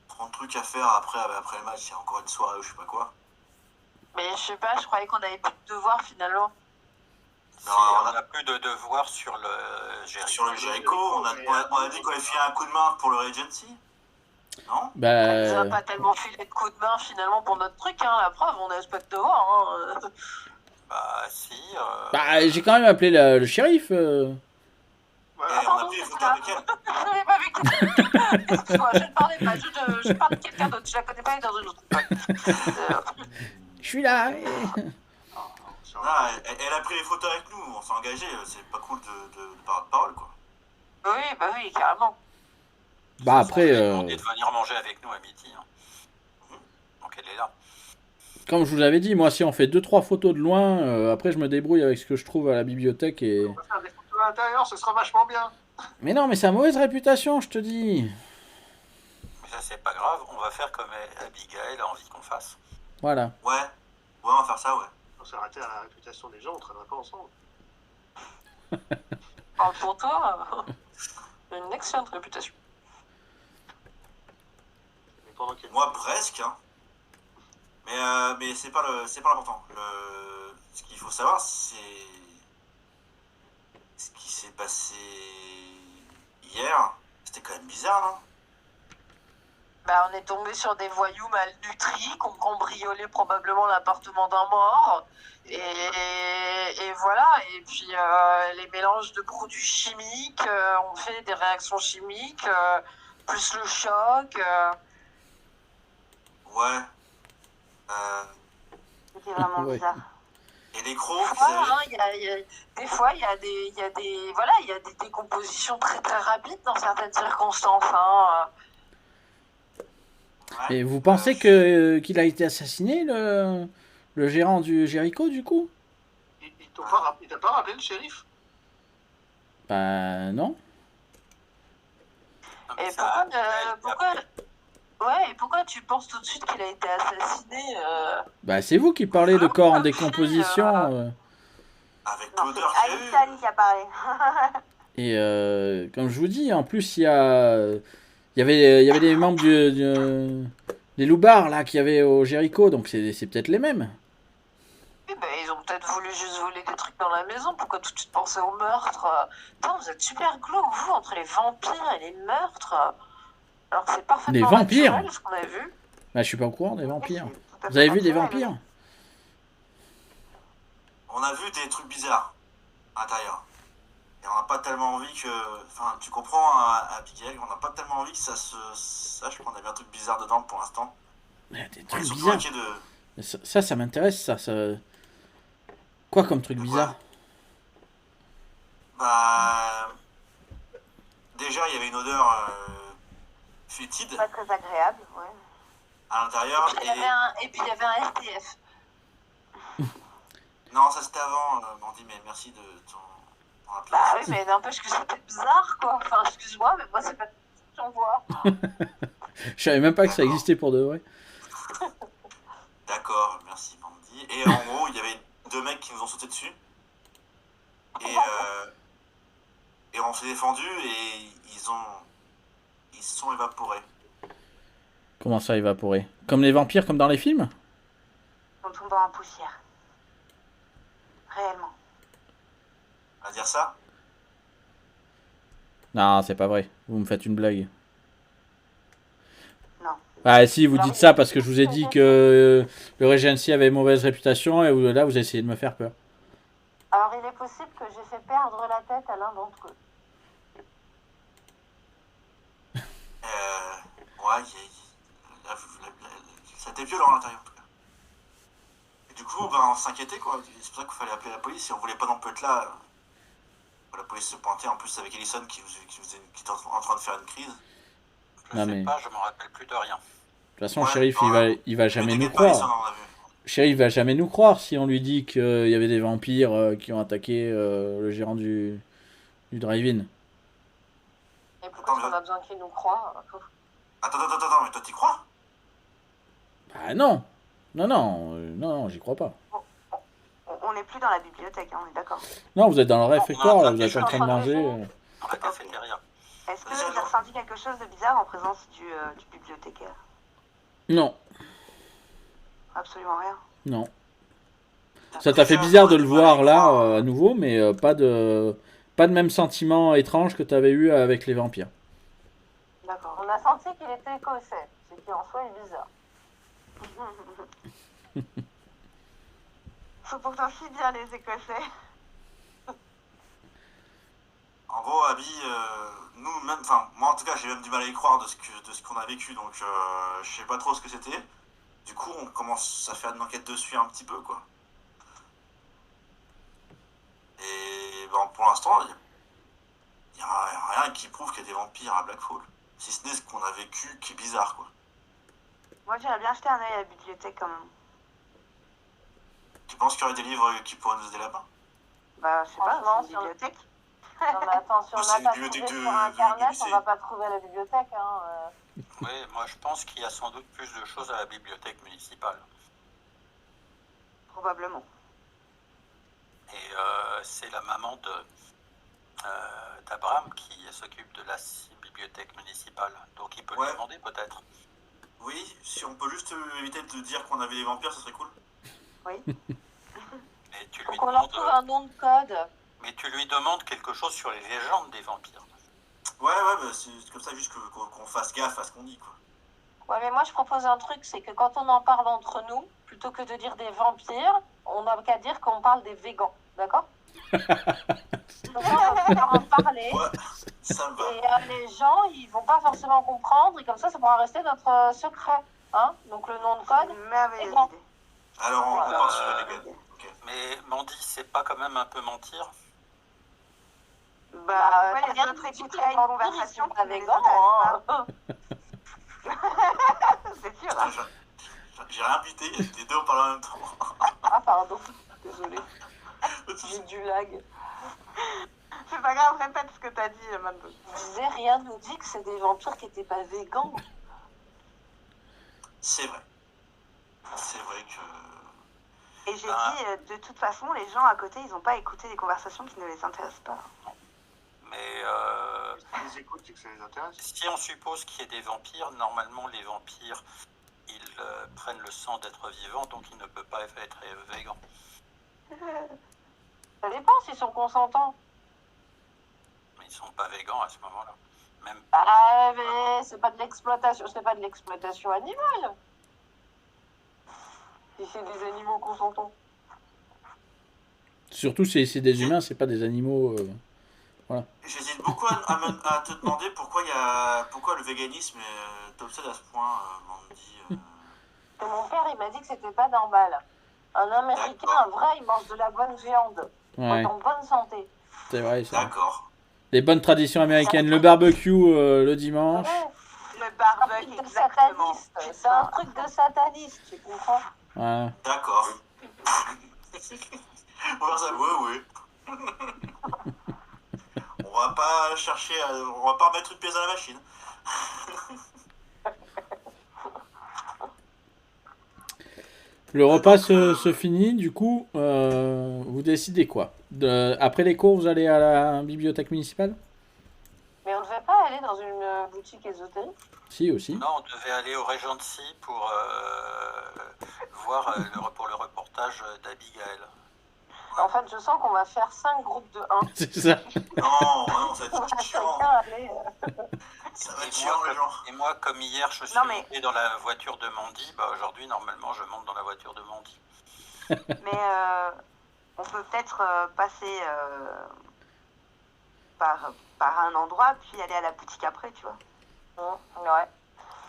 30 trucs à faire après le match, il y a encore une soirée ou je sais pas quoi. Mais je sais pas, je croyais qu'on avait plus de devoirs finalement. Si on n'a plus de devoirs sur le Jericho. Sur le Jericho, on a dit qu'on avait filé un coup de main pour le Regency. Non? Ça nous a Bah, pas tellement filé de coup de main finalement pour notre truc, hein, la preuve, on a pas de devoirs. Hein. Bah, si. bah j'ai quand même appelé le shérif. Voilà. Et on a pris les photos avec elle. Je n'avais pas vu que... Excuse-moi, je ne parlais pas, je parle de quelqu'un d'autre, je la connais pas, elle est dans une autre boîte. Je suis là. Ah, elle a pris les photos avec nous, on s'est engagé, c'est pas cool de parole quoi. Oui, bah oui, carrément. Bah après, On est de venir manger avec nous à midi. Hein. Donc elle est là. Comme je vous l'avais dit, moi, si on fait 2-3 photos de loin, après, je me débrouille avec ce que je trouve à la bibliothèque et... On va faire des photos à l'intérieur, ce sera vachement bien. Mais non, mais ça a mauvaise réputation, je te dis. Mais ça, c'est pas grave. On va faire comme Abigail a envie qu'on fasse. Voilà. Ouais, on va faire ça, ouais. On s'arrêter à la réputation des gens, on ne traînera pas ensemble. Alors, pour toi, une excellente réputation. Mais pendant qu'il y a- Moi, presque, hein. Mais c'est pas l'important. Ce qu'il faut savoir, c'est ce qui s'est passé hier. C'était quand même bizarre, non? Bah, on est tombé sur des voyous malnutris qui ont cambriolé probablement l'appartement d'un mort. Et voilà. Et puis les mélanges de produits chimiques ont fait des réactions chimiques, plus le choc. Ouais. Euh, C'était vraiment Ouais. bizarre. et les crocs, vous Voilà, savez, hein, des fois, il y a des décompositions très très rapides dans certaines circonstances. Hein. ouais. Et vous pensez qu'il a été assassiné, le gérant du Jericho, du coup? Il t'a pas rappelé le shérif? Bah, non. Non, mais Et ça, pourquoi tu penses tout de suite qu'il a été assassiné Bah, c'est vous qui parlez de corps en décomposition. Avec Non, l'odeur c'est qu'il y a Alice eu. Tali qui a parlé. Et comme je vous dis, en plus, il y avait des membres des loupards là qu'il y avait au Jericho, donc c'est peut-être les mêmes. Eh ben, ils ont peut-être voulu juste voler des trucs dans la maison. Pourquoi tout de suite penser au meurtre Putain, vous êtes super glauque, vous, entre les vampires et les meurtres. Alors que c'est parfaitement Les vampires naturel, ce qu'on a vu. Bah, je suis pas au courant des vampires. Oui, c'est tout à Vous fait avez vu des naturel, vampires? On a vu des trucs bizarres à l'intérieur. Et on n'a pas tellement envie que. Enfin, tu comprends, Abigail, on n'a pas tellement envie que ça se sache qu'on a vu un truc bizarre dedans pour l'instant. Mais des On est trucs surtout bizarres. inquiets de. Ça m'intéresse, ça. Quoi comme truc De quoi? bizarre? Bah. Déjà, il y avait une odeur fétide Pas très agréable, ouais. à l'intérieur. Et puis il y avait un SDF. Non, ça c'était avant, Mandy, mais merci de ton rappel. Bah oui, mais n'empêche que c'était bizarre, quoi. Enfin, excuse-moi, mais moi, c'est pas tout ce que j'en vois. Je savais même pas que ça existait pour de vrai. D'accord, merci Mandy. Et en gros, il y avait deux mecs qui nous ont sauté dessus. Et on s'est défendu et ils se sont évaporés. Comment ça évaporer? Comme les vampires, comme dans les films? En tombant en poussière. Réellement. On va dire ça? Non, c'est pas vrai. Vous me faites une blague. Non. Ah si, vous dites ça parce que je vous ai dit que le Regency avait mauvaise réputation et là vous essayez de me faire peur. Alors, il est possible que j'ai fait perdre la tête à l'un d'entre eux. Ouais, c'était violent à l'intérieur en tout cas. Et du coup, ben, on s'inquiétait quoi. C'est pour ça qu'il fallait appeler la police et on voulait pas non plus être là. La police se pointait en plus avec Ellison qui était en train de faire une crise. je Non, sais mais- pas, je me rappelle plus de rien. De toute façon, Ouais, shérif, il va jamais Mais nous t'inquiète pas, Ellison, croire. on a vu. Shérif va jamais nous croire si on lui dit qu'il y avait des vampires qui ont attaqué le gérant du drive-in. Et pourquoi est-ce qu'on a besoin qu'il nous croie Attends, mais toi t'y crois? Ah non. Non, j'y crois pas. On n'est plus dans la bibliothèque, hein, on est d'accord. Non, vous êtes dans le réfectoire, là, vous êtes en Je train de manger. Dans la cafétéria. Est-ce que j'ai ressenti quelque chose de bizarre en présence du bibliothécaire? Non, Absolument rien. non. Ça t'a fait bizarre de le voir là, à nouveau, mais pas de même sentiment étrange que t'avais eu avec les vampires. D'accord. On a senti qu'il était écossais, ce qui en soi est bizarre. Faut pourtant si bien les Écossais. En gros, Abby, nous même, enfin moi en tout cas j'ai même du mal à y croire de ce qu'on a vécu, donc je sais pas trop ce que c'était. Du coup on commence à faire une enquête dessus un petit peu quoi. Et bon, pour l'instant il y a rien qui prouve qu'il y a des vampires à Blackfall. Si ce n'est ce qu'on a vécu qui est bizarre quoi. Moi, j'aimerais bien jeter un œil à la bibliothèque quand même. Tu penses qu'il y aurait des livres qui pourraient nous aider là-bas? Bah, je sais pas, Franchement, c'est une bibliothèque. Non, mais attends, si on C'est n'a pas une bibliothèque trouvé de- sur de Internet, lycée. on va pas trouver à la bibliothèque. Hein. Oui, moi je pense qu'il y a sans doute plus de choses à la bibliothèque municipale. Probablement. Et c'est la maman d'Abraham qui s'occupe de la bibliothèque municipale. Donc il peut lui Ouais. demander peut-être. Oui, si on peut juste éviter de dire qu'on avait des vampires, ça serait cool. Mais tu Faut lui qu'on leur demandes, trouve un nom de code. mais tu lui demandes quelque chose sur les légendes des vampires. Ouais, bah, c'est comme ça juste qu'on fasse gaffe à ce qu'on dit, quoi. Ouais, mais moi je propose un truc, c'est que quand on en parle entre nous, plutôt que de dire des vampires, on n'a qu'à dire qu'on parle des végans, d'accord? Donc ça, on va pouvoir en parler. Ouais, ça me va. Et les gens, ils vont pas forcément comprendre, et comme ça pourra rester notre secret. Hein? Donc le nom de code. Une merveilleuse C'est bon. idée. Alors, on Euh, part sur les gars. Ok. Mais Mandy, c'est pas quand même un peu mentir? Bah, pourquoi rien les autres ne dit que écouteraient les une vampires, conversation ils sont pas qui ne les végans, intéresse hein. pas? C'est sûr, hein. J'ai rien buté, les deux on parle en même temps. Ah pardon, désolé, j'ai du lag. C'est pas grave, répète ce que t'as dit, Mando. Je disais, rien ne nous dit que c'est des vampires qui étaient pas végans. C'est vrai. C'est vrai que... Et j'ai dit, de toute façon, les gens à côté, ils n'ont pas écouté des conversations qui ne les intéressent pas. Mais Ils écoutent, c'est que ça les intéresse. si on suppose qu'il y ait des vampires, normalement les vampires, ils prennent le sang d'être vivants, donc ils ne peuvent pas être végans. Ça dépend s'ils sont consentants. Mais ils sont pas végans à ce moment-là. Même Ah mais c'est pas de l'exploitation animale. Si c'est des animaux consentants. Surtout si c'est des humains, c'est pas des animaux. J'hésite beaucoup à te demander pourquoi le véganisme t'obsède à ce point, Mandy. Et mon père il m'a dit que c'était pas normal. Un Américain, un vrai, il mange de la bonne viande. Ouais, En bonne santé. c'est vrai ça. D'accord. Les bonnes traditions américaines, le barbecue le dimanche. Ouais, Le c'est un barbecue, truc de exactement. sataniste. C'est un truc de sataniste, tu comprends? Voilà. D'accord. On va s'avouer, oui. On va pas chercher on va pas mettre une pièce dans la machine. Le repas se finit, du coup, vous décidez quoi? Après les cours, vous allez à la bibliothèque municipale? Mais on ne devait pas aller dans une boutique ésotérique? Si, aussi. non, on devait aller au Regency pour voir pour le reportage d'Abigail. En fait, je sens qu'on va faire 5 groupes de 1. C'est ça. Non, ça va On être va chiant. chacun aller. Ça va être chiant, les gens. Et moi, comme hier, je suis Non, mais- monté dans la voiture de Mandy, bah aujourd'hui, normalement, je monte dans la voiture de Mandy. Mais on peut peut-être passer par un endroit, puis aller à la boutique après, tu vois. Ouais.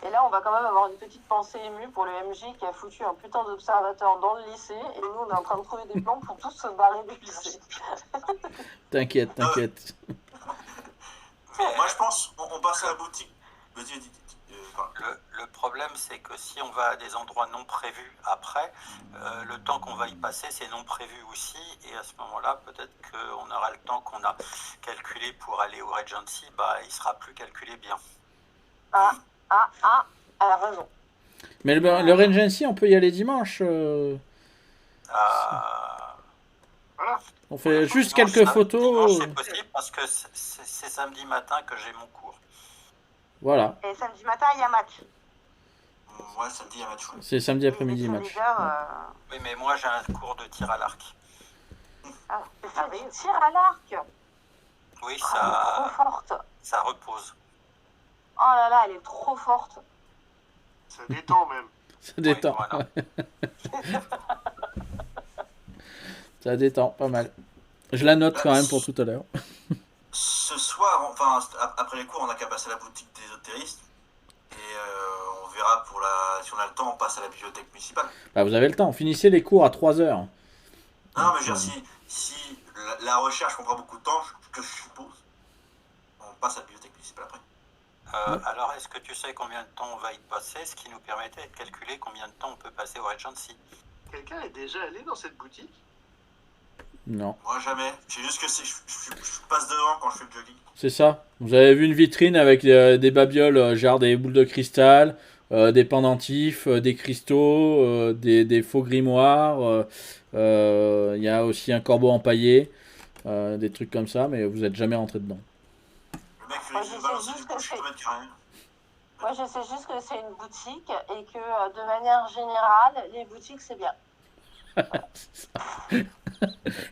Et là, on va quand même avoir une petite pensée émue pour le MJ qui a foutu un putain d'observateur dans le lycée. Et nous, on est en train de trouver des plans pour tous se barrer du lycée. T'inquiète, t'inquiète. Moi, je pense, on passe à la boutique. Vas-y. Le problème, c'est que si on va à des endroits non prévus après, le temps qu'on va y passer, c'est non prévu aussi. Et à ce moment-là, peut-être qu'on aura le temps qu'on a calculé pour aller au Regency, bah, il sera plus calculé bien. Elle a raison. Mais le Regency, on peut y aller dimanche. On fait juste Dimanche, quelques ça- photos. dimanche, c'est possible parce que c'est samedi matin que j'ai mon cours. Voilà. Et samedi matin, il y a match. Ouais, samedi, il y a un match. Ouais. C'est samedi après-midi Et les match. cheerleaders, Oui, mais moi, j'ai un cours de tir à l'arc. C'est ça, des tirs à l'arc. Oui, Elle est trop forte. ça repose. Oh là là, elle est trop forte. Ça détend même. Ça détend. Oui, voilà. Ça détend, pas mal. Je la note quand même pour tout à l'heure. Ce soir, enfin, après les cours, on n'a qu'à passer à la boutique des ésotéristes. Et on verra si on a le temps, on passe à la bibliothèque municipale. Bah, vous avez le temps. Finissez les cours à 3h. Non, mais je veux dire, si la recherche prend pas beaucoup de temps, que je suppose, on passe à la bibliothèque municipale après. Alors, est-ce que tu sais combien de temps on va y passer, ce qui nous permettait de calculer combien de temps on peut passer au Regency? Quelqu'un est déjà allé dans cette boutique? Non. Moi, jamais. C'est juste que je passe devant quand je fais le jogging. C'est ça. Vous avez vu une vitrine avec des babioles, genre des boules de cristal, des pendentifs, des cristaux, des faux grimoires. Il y a aussi un corbeau empaillé, des trucs comme ça, mais vous n'êtes jamais rentré dedans. Le mec, Moi, il je me sais balance juste du que coup, je suis c'est- mètres carrés. Moi, je sais juste que c'est une boutique et que de manière générale, les boutiques, c'est bien.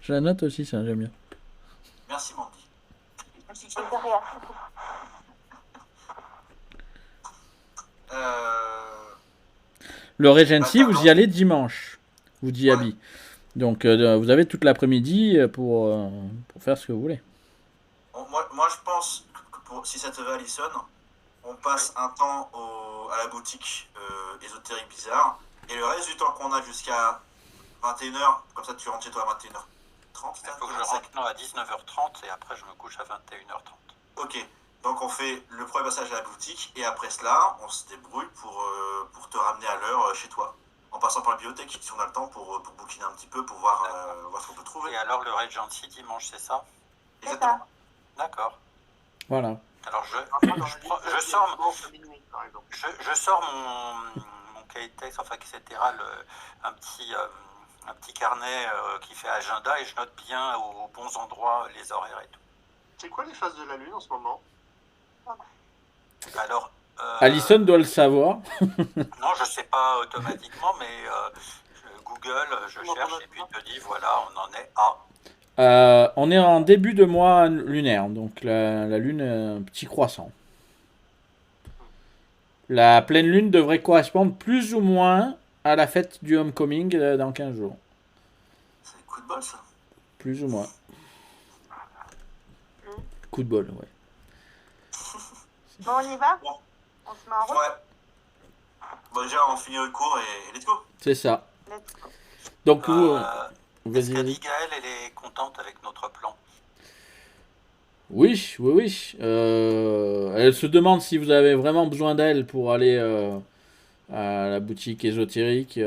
Je la note aussi, ça, j'aime bien. Merci, Mandy. De rien. Le Regency, Attends. vous y allez dimanche, vous dit Ouais. Abby. Donc vous avez toute l'après-midi pour faire ce que vous voulez. Moi, je pense que si ça te va, Alison, on passe un temps à la boutique ésotérique bizarre. Et le reste du temps qu'on a jusqu'à 21h, comme ça tu rentres chez toi à 21h30. Il faut que je rentre à 19h30 et après je me couche à 21h30. Ok, donc on fait le premier passage à la boutique et après cela, on se débrouille pour te ramener à l'heure chez toi. En passant par la bibliothèque, si on a le temps pour bouquiner un petit peu, pour voir ce qu'on peut trouver. Et alors le Regency dimanche, c'est ça? Exactement. D'accord. Voilà. Alors Je sors à minuit, par exemple. je sors mon cahier de texte, enfin etc. Un petit carnet qui fait agenda et je note bien aux bons endroits les horaires et tout. C'est quoi les phases de la Lune en ce moment? Alors, Alison doit le savoir. non, je sais pas automatiquement, mais Google, je cherche et puis il te dit voilà, on en est à. On est en début de mois lunaire, donc la lune est un petit croissant. La pleine lune devrait correspondre plus ou moins à la fête du homecoming dans 15 jours. C'est un coup de bol ça. Plus ou moins. Coup de bol, ouais. Bon, on y va? Bon. On se met en route? Ouais. Bon, déjà, on finit le cours et let's go. C'est ça. Let's go. Donc, Est-ce vas-y, vas-y. qu'Abigail, elle est contente avec notre plan? Oui, oui, oui. Elle se demande si vous avez vraiment besoin d'elle pour aller à la boutique ésotérique,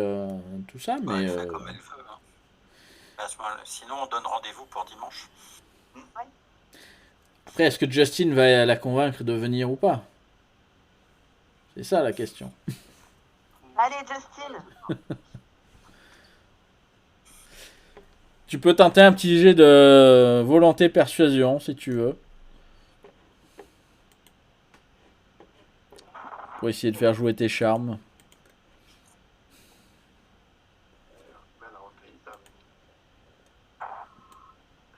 tout ça, Ouais, mais elle fait comme elle veut. Hein. À ce moment-là, sinon, on donne rendez-vous pour dimanche. après, est-ce que Justin va la convaincre de venir ou pas? C'est ça la question. Allez, Justin. Tu peux tenter un petit jet de volonté persuasion si tu veux. Pour essayer de faire jouer tes charmes.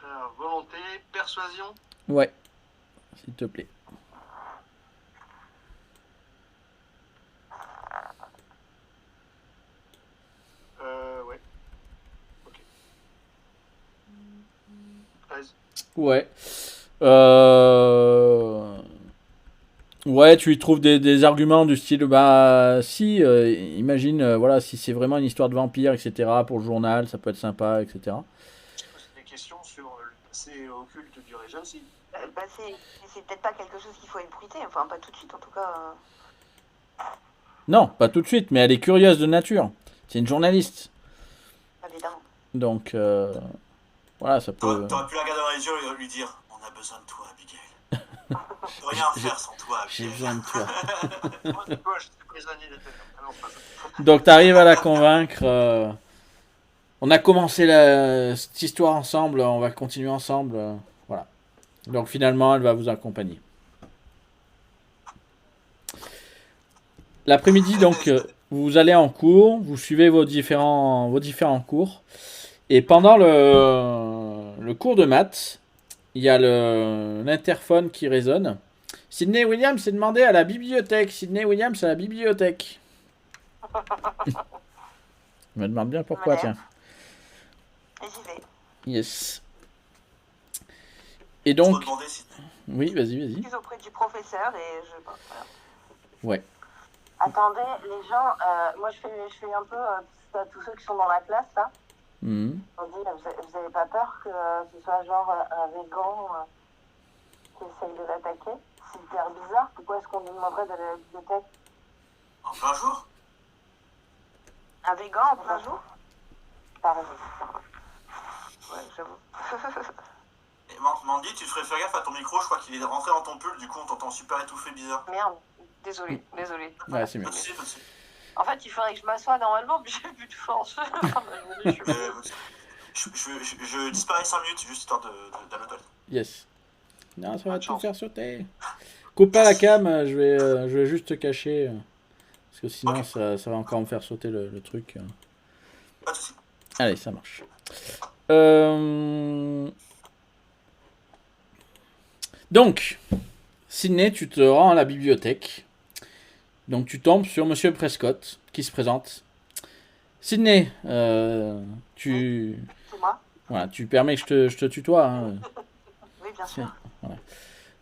Alors, volonté, persuasion. Ouais, s'il te plaît. Ouais. Ok. 13. Ouais. Ouais, tu y trouves des arguments du style, bah si, imagine, voilà, si c'est vraiment une histoire de vampire, etc., pour le journal, ça peut être sympa, etc. Je pose des questions sur le passé occulte du Regency. Bah, c'est peut-être pas quelque chose qu'il faut ébruiter. Enfin, pas tout de suite, en tout cas. Non, pas tout de suite, mais elle est curieuse de nature. C'est une journaliste. Évidemment. Donc, voilà, ça peut... T'aurais pu la regarder dans les yeux et lui dire on a besoin de toi, Abigail. On peut rien faire sans toi, J'ai Abigail. besoin de toi. Moi, c'est quoi? Je suis prisonnier des ténèbres. Ah non, pas ça. Donc, t'arrives à la convaincre. On a commencé cette histoire ensemble, on va continuer ensemble. Voilà. Donc, finalement, elle va vous accompagner. L'après-midi, donc, vous allez en cours, vous suivez vos différents cours. Et pendant le cours de maths, il y a l'interphone qui résonne. Sydney Williams s'est demandé à la bibliothèque. Sydney Williams à la bibliothèque. Je me demande bien pourquoi, Ouais. tiens. Et j'y vais. Yes. Et Je donc, peux demander si oui, vas-y, vas-y. Je suis auprès du professeur et je. Voilà. Ouais. Attendez, les gens, moi je fais un peu à tous ceux qui sont dans la classe là. Mhm. On dit, vous avez pas peur que ce soit genre un végan qui essaye de l'attaquer? c'est hyper bizarre. Pourquoi est-ce qu'on nous demanderait d'aller à la bibliothèque? En plein jour? Un végan en plein jour? T'as raison. Ouais, j'avoue. Et Mandy, tu te ferais faire gaffe à ton micro, je crois qu'il est rentré dans ton pull, du coup on t'entend super étouffé, bizarre. Merde, désolé. Ouais, c'est mieux. Pas de soucis, pas de soucis. En fait, il faudrait que je m'assoie normalement, mais j'ai plus de force. Je disparais 5 minutes, juste histoire d'aller aux toilettes. Yes. Non, ça va tout faire sauter. Coupe pas la cam, je vais juste te cacher. Parce que sinon, Ok. ça va encore me faire sauter le truc. Pas de soucis. Allez, ça marche. Donc, Sydney, tu te rends à la bibliothèque. Donc, tu tombes sur Monsieur Prescott, qui se présente. Sydney, tu... C'est moi? Voilà, tu permets que je te tutoie. Hein. Oui, bien sûr.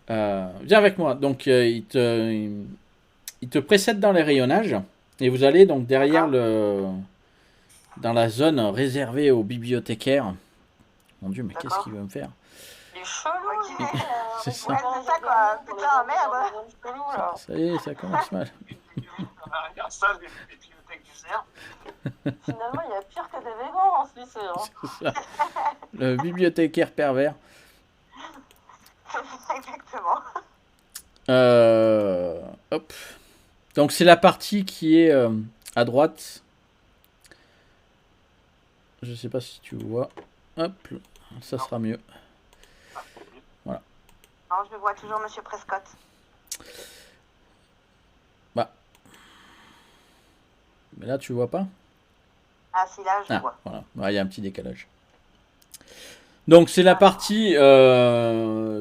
Viens avec moi. Donc, il te précède dans les rayonnages. Et vous allez donc derrière dans la zone réservée aux bibliothécaires. Mon Dieu, mais qu'est-ce qu'il veut me faire? Il est chelou, C'est ça. Ouais, c'est ça, quoi. Putain, merde. Chelou, là. Ça y est, ça commence mal. On a rien ça, les bibliothèques du cerf. Finalement, il y a pire que des végans dans ce lycée. Hein. C'est ça. Le bibliothécaire pervers. Exactement. Hop. Donc c'est la partie qui est à droite. Je sais pas si tu vois. Hop, ça sera mieux. Voilà. Non, je vois toujours Monsieur Prescott. Mais là tu vois pas? Ah, si, là, je Ah, vois. voilà. Ouais, il y a un petit décalage. Donc c'est la partie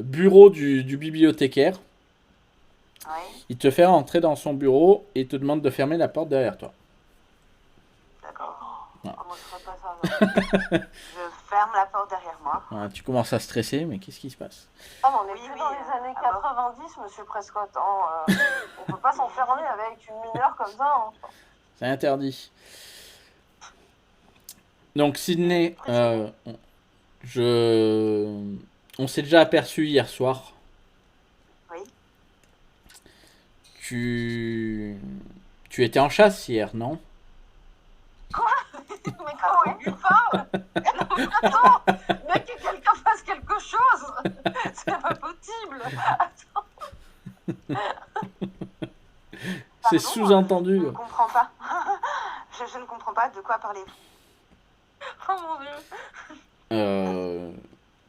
bureau du bibliothécaire. Oui, Il te fait rentrer dans son bureau et te demande de fermer la porte derrière toi. d'accord. Ah, moi, je ferais pas ça. Je ferme la porte derrière moi. Voilà, tu commences à stresser, mais qu'est-ce qui se passe? Ah, mais on est Oui, plus oui, dans les années alors. 90, monsieur Prescott. Hein. On peut pas s'enfermer avec une mineure comme ça. Hein. C'est interdit. Donc Sydney, on s'est déjà aperçu hier soir. Oui. Tu étais en chasse hier, non? Mais comment il lui parle? Attends, mais que quelqu'un fasse quelque chose. C'est pas possible. C'est Pardon, sous-entendu. Je ne comprends pas. Je ne comprends pas de quoi parlez-vous. Oh mon dieu.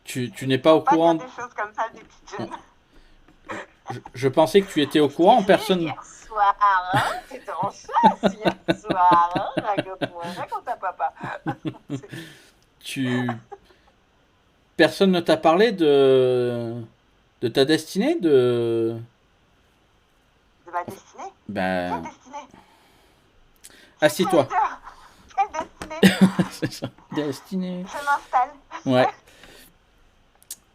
Tu n'es pas au Pas courant. dire des choses comme ça, des petites jeunes. Je pensais que tu étais au courant, personne. Hier soir, hein, t'étais en chasse hier soir, hein, raconte à papa. Personne ne t'a parlé de ta destinée, de. De ma destinée? Ben, Quelle destinée? assieds-toi. Quelle destinée? C'est ça. Destinée. Je m'installe. Ouais.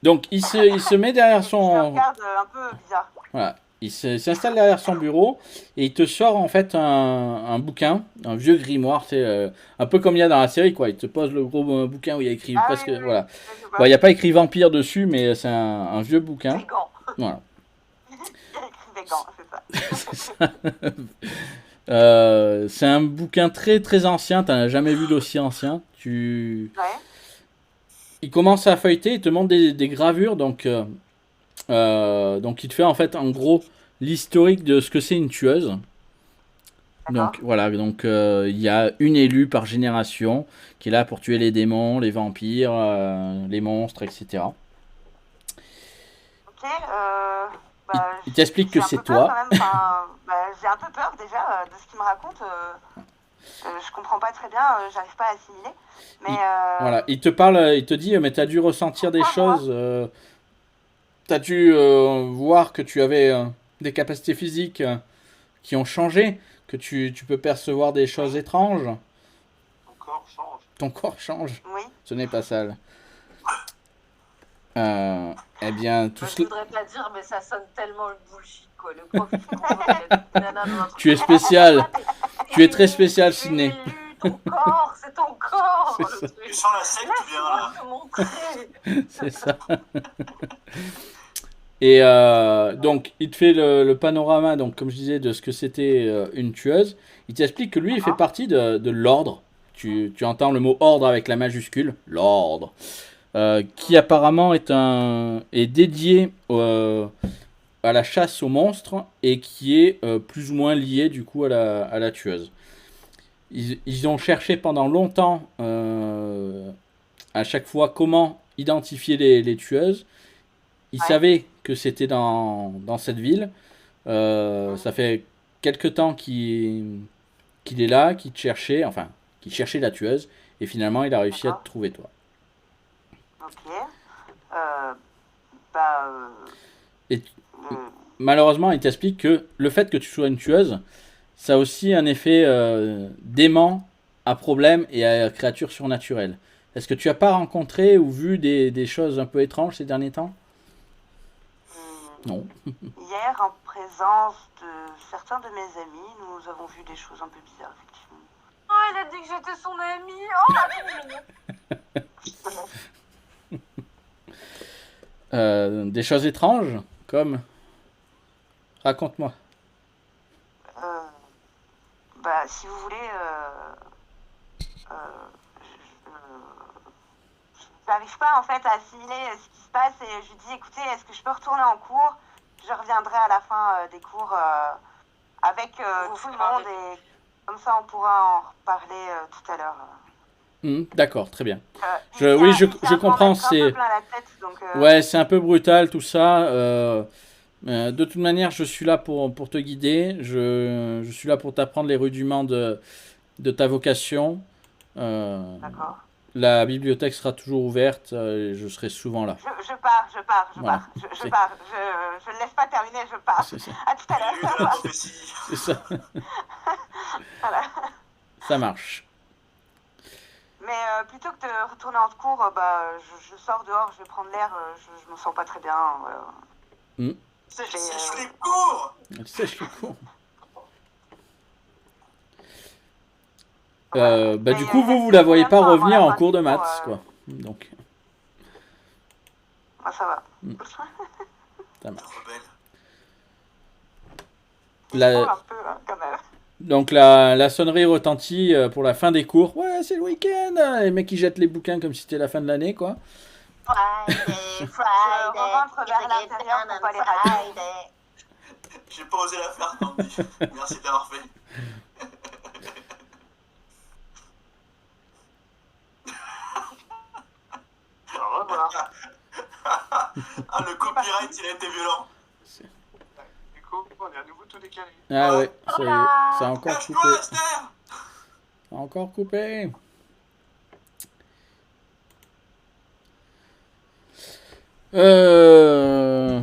Donc il se met derrière Je son. regarde un peu bizarre. Voilà. Il s'installe derrière son bureau et il te sort en fait un bouquin, un vieux grimoire, c'est un peu comme il y a dans la série quoi. Il te pose le gros bouquin où il y a écrit Ah presque, oui, oui, voilà. je vois. Bon, il n'y a pas écrit vampire dessus, mais c'est un vieux bouquin. Végan. Voilà. Il y a écrit végan, c'est ça. C'est un bouquin très très ancien. T'en as jamais vu d'aussi ancien. Ouais. Il commence à feuilleter, il te montre des gravures, donc il te fait en fait en gros l'historique de ce que c'est une tueuse. D'accord. Donc voilà, donc il y a une élue par génération qui est là pour tuer les démons, les vampires, les monstres, etc. Ok. Bah, Il t'explique que j'ai un c'est peu peur toi. quand même. Enfin, j'ai un peu peur déjà de ce qu'il me raconte. Je comprends pas très bien, j'arrive pas à assimiler. Mais Voilà, il te parle, il te dit, mais t'as dû ressentir des Pourquoi moi choses, t'as dû voir que tu avais des capacités physiques qui ont changé, que tu peux percevoir des choses étranges. Ton corps change. Ton corps change, oui. ce n'est pas sale. Eh bien, tout Je cela... voudrais pas dire, mais ça sonne tellement le bullshit, quoi. Le prof, il trouve nana dans un truc. Tu es spécial. Tu es très spécial, Sydney. Ton corps, c'est ton corps. C'est le ça. truc. Tu sens la secte ou bien Laisse-moi là? te montrer. C'est ça. Et donc, il te fait le panorama, donc, comme je disais, de ce que c'était une tueuse. Il t'explique que lui, il fait partie de l'ordre. Tu entends le mot ordre avec la majuscule, l'ordre, qui apparemment est dédié à la chasse aux monstres et qui est plus ou moins lié du coup à la tueuse. Ils ont cherché pendant longtemps à chaque fois comment identifier les tueuses. Ils savaient que c'était dans cette ville. Ça fait quelque temps qu'il est là, qu'il cherchait la tueuse. Et finalement, il a réussi à te trouver, toi. Ok. Bah. Et malheureusement, il t'explique que le fait que tu sois une tueuse, ça a aussi un effet d'aimant à problème et à créatures surnaturelles. Est-ce que tu as pas rencontré ou vu des choses un peu étranges ces derniers temps? Non. Hier, en présence de certains de mes amis, nous avons vu des choses un peu bizarres, effectivement. Oh, il a dit que j'étais son ami. Oh, Des choses étranges comme... Raconte-moi. Bah, si vous voulez, je n'arrive pas en fait à assimiler ce qui se passe et je lui dis écoutez, est-ce que je peux retourner en cours? Je reviendrai à la fin des cours avec tout le monde et comme ça on pourra en reparler tout à l'heure. D'accord, très bien. Je comprends. C'est ouais, c'est un peu brutal tout ça. De toute manière, je suis là pour te guider. Je suis là pour t'apprendre les rudiments de ta vocation. D'accord. La bibliothèque sera toujours ouverte. Je serai souvent là. Je pars. Je pars. Je ne laisse pas terminer, je pars. C'est ça. À tout à l'heure. C'est ça. Voilà. Ça marche. Mais plutôt que de retourner en cours, je sors dehors, je vais prendre l'air, je me sens pas très bien. Sèche les cours. Sèche les cours. Du coup, vous la voyez pas revenir en cours de maths, quoi. Donc. Ah, ça va. Ça marche. Un peu, quand même. Donc la sonnerie retentit pour la fin des cours. Ouais, c'est le week-end. Les mecs qui jettent les bouquins comme si c'était la fin de l'année, quoi. Friday. Je rentre vers l'intérieur pour pas les rater. J'ai pas osé la faire, Andy. Merci d'avoir fait. Au revoir. Ah, le copyright, il a été violent. Du coup, on est à nouveau tout décalé. Ah ouais, ça y est, ça a encore Cache-toi, coupé. Esther. Ça a encore coupé.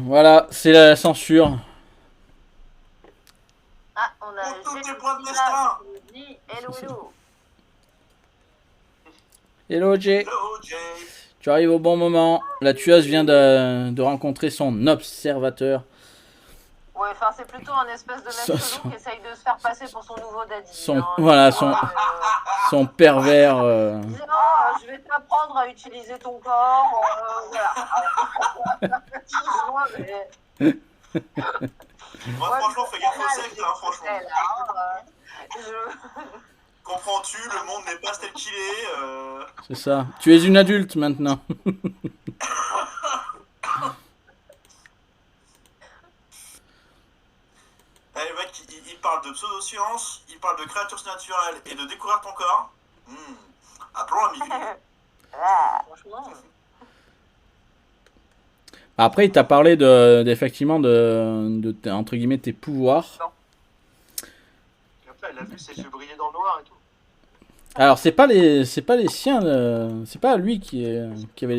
Voilà, c'est la censure. Ah, on a Pour tous le tes points de destin. dit hello. Hello Jay. Hello, Jay. Tu arrives au bon moment. La tueuse vient de rencontrer son observateur. Ouais, enfin, c'est plutôt un espèce de mec chelou qui essaye de se faire passer pour son nouveau daddy. Son pervers. Non, je vais t'apprendre à utiliser ton corps. Voilà. Moi, franchement, fais gaffe au sexe, hein, franchement. Comprends-tu, le monde n'est pas tel qu'il est. C'est ça. Tu es une adulte maintenant. Le mec, il parle de pseudo-science, il parle de créatures surnaturelles et de découvrir ton corps. Appelons l'ami. Franchement. Après, il t'a parlé effectivement de entre guillemets tes pouvoirs. Et après, elle a vu ses yeux briller dans le noir et tout. Alors, c'est pas les siens, c'est pas lui qui avait